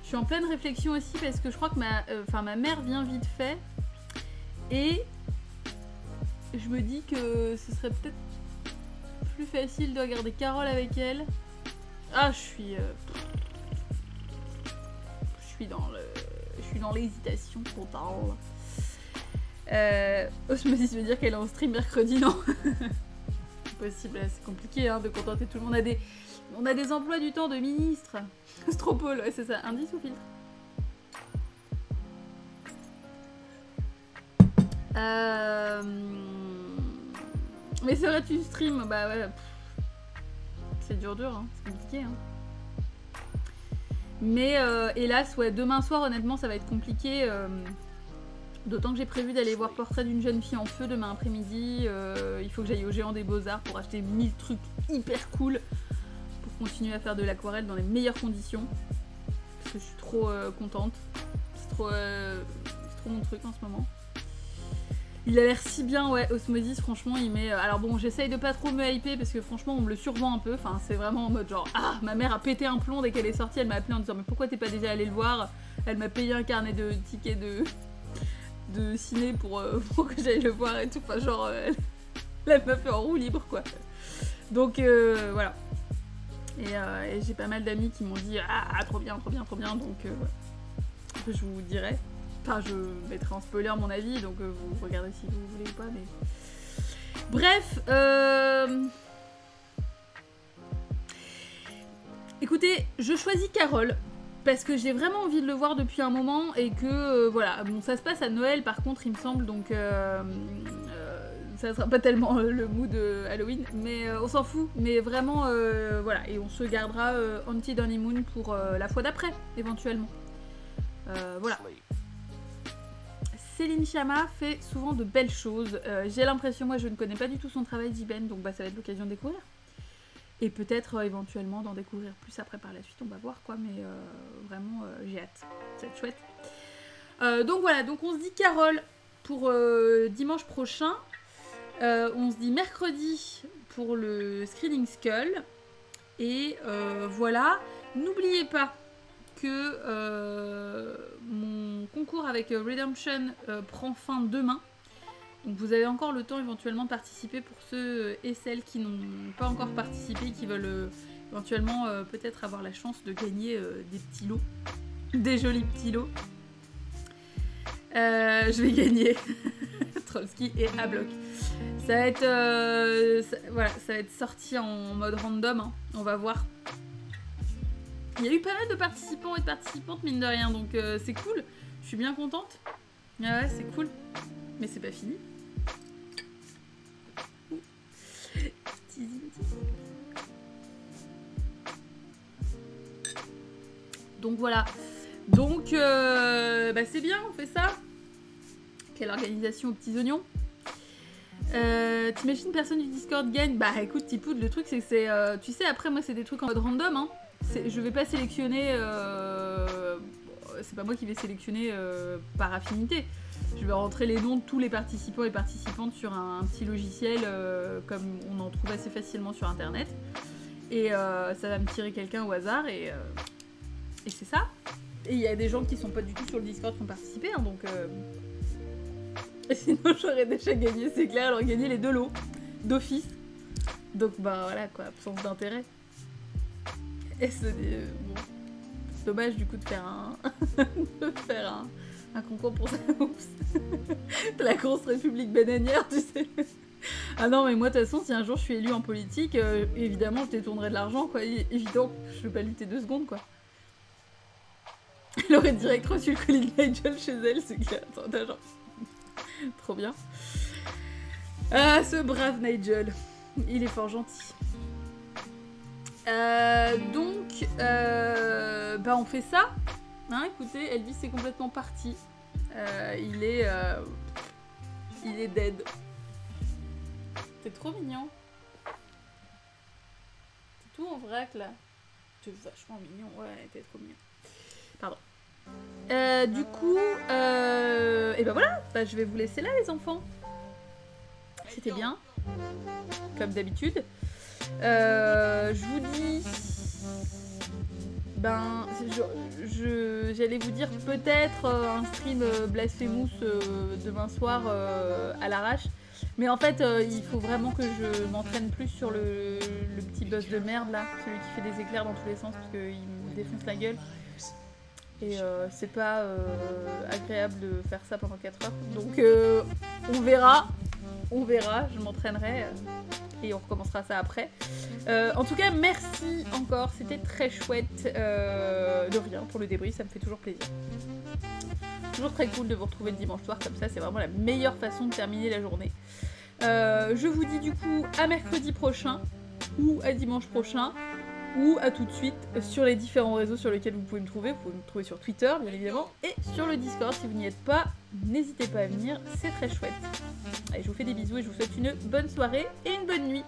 [SPEAKER 1] suis en pleine réflexion aussi parce que je crois que ma mère vient vite fait et je me dis que ce serait peut-être plus facile de regarder Carole avec elle. Ah, je suis dans l'hésitation totale. Osmosis veut dire qu'elle est en stream mercredi, non? Possible, c'est compliqué hein, de contenter tout le monde. On a des emplois du temps de ministre. Stropole, ouais, c'est ça. Indice ou filtre? Mais c'est vrai, tu stream. Bah ouais. C'est dur, hein. C'est compliqué. Hein. Mais hélas, ouais, demain soir, honnêtement, ça va être compliqué. D'autant que j'ai prévu d'aller voir Portrait d'une jeune fille en feu demain après-midi. Il faut que j'aille au Géant des Beaux-Arts pour acheter 1000 trucs hyper cool pour continuer à faire de l'aquarelle dans les meilleures conditions. Parce que je suis trop contente. C'est trop mon truc en ce moment. Il a l'air si bien, ouais, Osmosis, franchement, il met... Alors bon, j'essaye de pas trop me hyper parce que franchement, on me le survend un peu. Enfin, c'est vraiment en mode genre, ah, ma mère a pété un plomb dès qu'elle est sortie, elle m'a appelé en disant, mais pourquoi t'es pas déjà allé le voir? Elle m'a payé un carnet de tickets de ciné pour que j'aille le voir et tout. Enfin, genre, elle m'a fait en roue libre, quoi. Donc, voilà. Et j'ai pas mal d'amis qui m'ont dit, ah, trop bien, trop bien, trop bien. Donc, voilà. Je vous dirai. Enfin, je mettrai en spoiler mon avis, donc vous regardez si vous voulez ou pas, mais... Bref, écoutez, je choisis Carole, parce que j'ai vraiment envie de le voir depuis un moment, et que, voilà, bon, ça se passe à Noël, par contre, il me semble, donc ça sera pas tellement le mood Halloween, mais on s'en fout, mais vraiment, voilà, et on se gardera Haunted Honeymoon pour la fois d'après, éventuellement. Voilà. Céline Sciamma fait souvent de belles choses. J'ai l'impression, moi je ne connais pas du tout son travail d'Iben, donc bah, ça va être l'occasion de découvrir. Et peut-être éventuellement d'en découvrir plus après par la suite, on va voir quoi, mais vraiment j'ai hâte, ça va être chouette. Donc voilà, donc on se dit Carole pour dimanche prochain. On se dit mercredi pour le Screaming Skull. Et voilà, n'oubliez pas que mon concours avec Redemption prend fin demain. Donc vous avez encore le temps éventuellement de participer pour ceux et celles qui n'ont pas encore participé, qui veulent éventuellement peut-être avoir la chance de gagner des petits lots, des jolis petits lots. Je vais gagner Trollski et A-Block. Ça va être voilà, ça va être sorti en mode random, hein. On va voir. Il y a eu pas mal de participants et de participantes, mine de rien, donc c'est cool. Je suis bien contente. Ah ouais, c'est cool. Mais c'est pas fini. Donc voilà. Donc, bah c'est bien, on fait ça. Quelle organisation aux petits oignons. T'imagines personne du Discord gagne? Bah écoute, Tipoud, le truc c'est que c'est... tu sais, après moi c'est des trucs en mode random, hein. Je vais pas sélectionner... c'est pas moi qui vais sélectionner par affinité. Je vais rentrer les noms de tous les participants et participantes sur un petit logiciel comme on en trouve assez facilement sur internet. Et ça va me tirer quelqu'un au hasard et c'est ça. Et il y a des gens qui sont pas du tout sur le Discord qui ont participé, hein, donc... Et sinon j'aurais déjà gagné, c'est clair, j'aurais gagné les 2 lots d'office. Donc bah voilà quoi, absence d'intérêt. Et c'est bon. Dommage du coup de faire un concours pour ça. Oups. La grosse république bananière, tu sais. Ah non mais moi de toute façon si un jour je suis élue en politique, évidemment je détournerai de l'argent quoi, évident, je vais pas lutter 2 secondes quoi. Elle aurait direct reçu le colis de Nigel chez elle, c'est clair. Attends, genre... Trop bien. Ah, ce brave Nigel. Il est fort gentil. Donc, bah on fait ça. Hein, écoutez, Elvis est complètement parti. Il est dead. C'est trop mignon. C'est tout en vrac là. C'est vachement mignon. Ouais, t'es trop mignon. Pardon. Du coup, et ben voilà, bah, je vais vous laisser là les enfants. C'était bien, comme d'habitude. Je vous dis, ben, j'allais vous dire peut-être un stream Blasphemous demain soir à l'arrache. Mais en fait, il faut vraiment que je m'entraîne plus sur le petit boss de merde là, celui qui fait des éclairs dans tous les sens parce qu'il me défonce la gueule. Et c'est pas agréable de faire ça pendant 4 heures. Donc on verra, je m'entraînerai et on recommencera ça après. En tout cas, merci encore, c'était très chouette. De rien, pour le débrief, ça me fait toujours plaisir. Toujours très cool de vous retrouver le dimanche soir comme ça, c'est vraiment la meilleure façon de terminer la journée. Je vous dis du coup à mercredi prochain ou à dimanche prochain. Ou à tout de suite sur les différents réseaux sur lesquels vous pouvez me trouver. Vous pouvez me trouver sur Twitter, bien évidemment, et sur le Discord. Si vous n'y êtes pas, n'hésitez pas à venir, c'est très chouette. Allez, je vous fais des bisous et je vous souhaite une bonne soirée et une bonne nuit.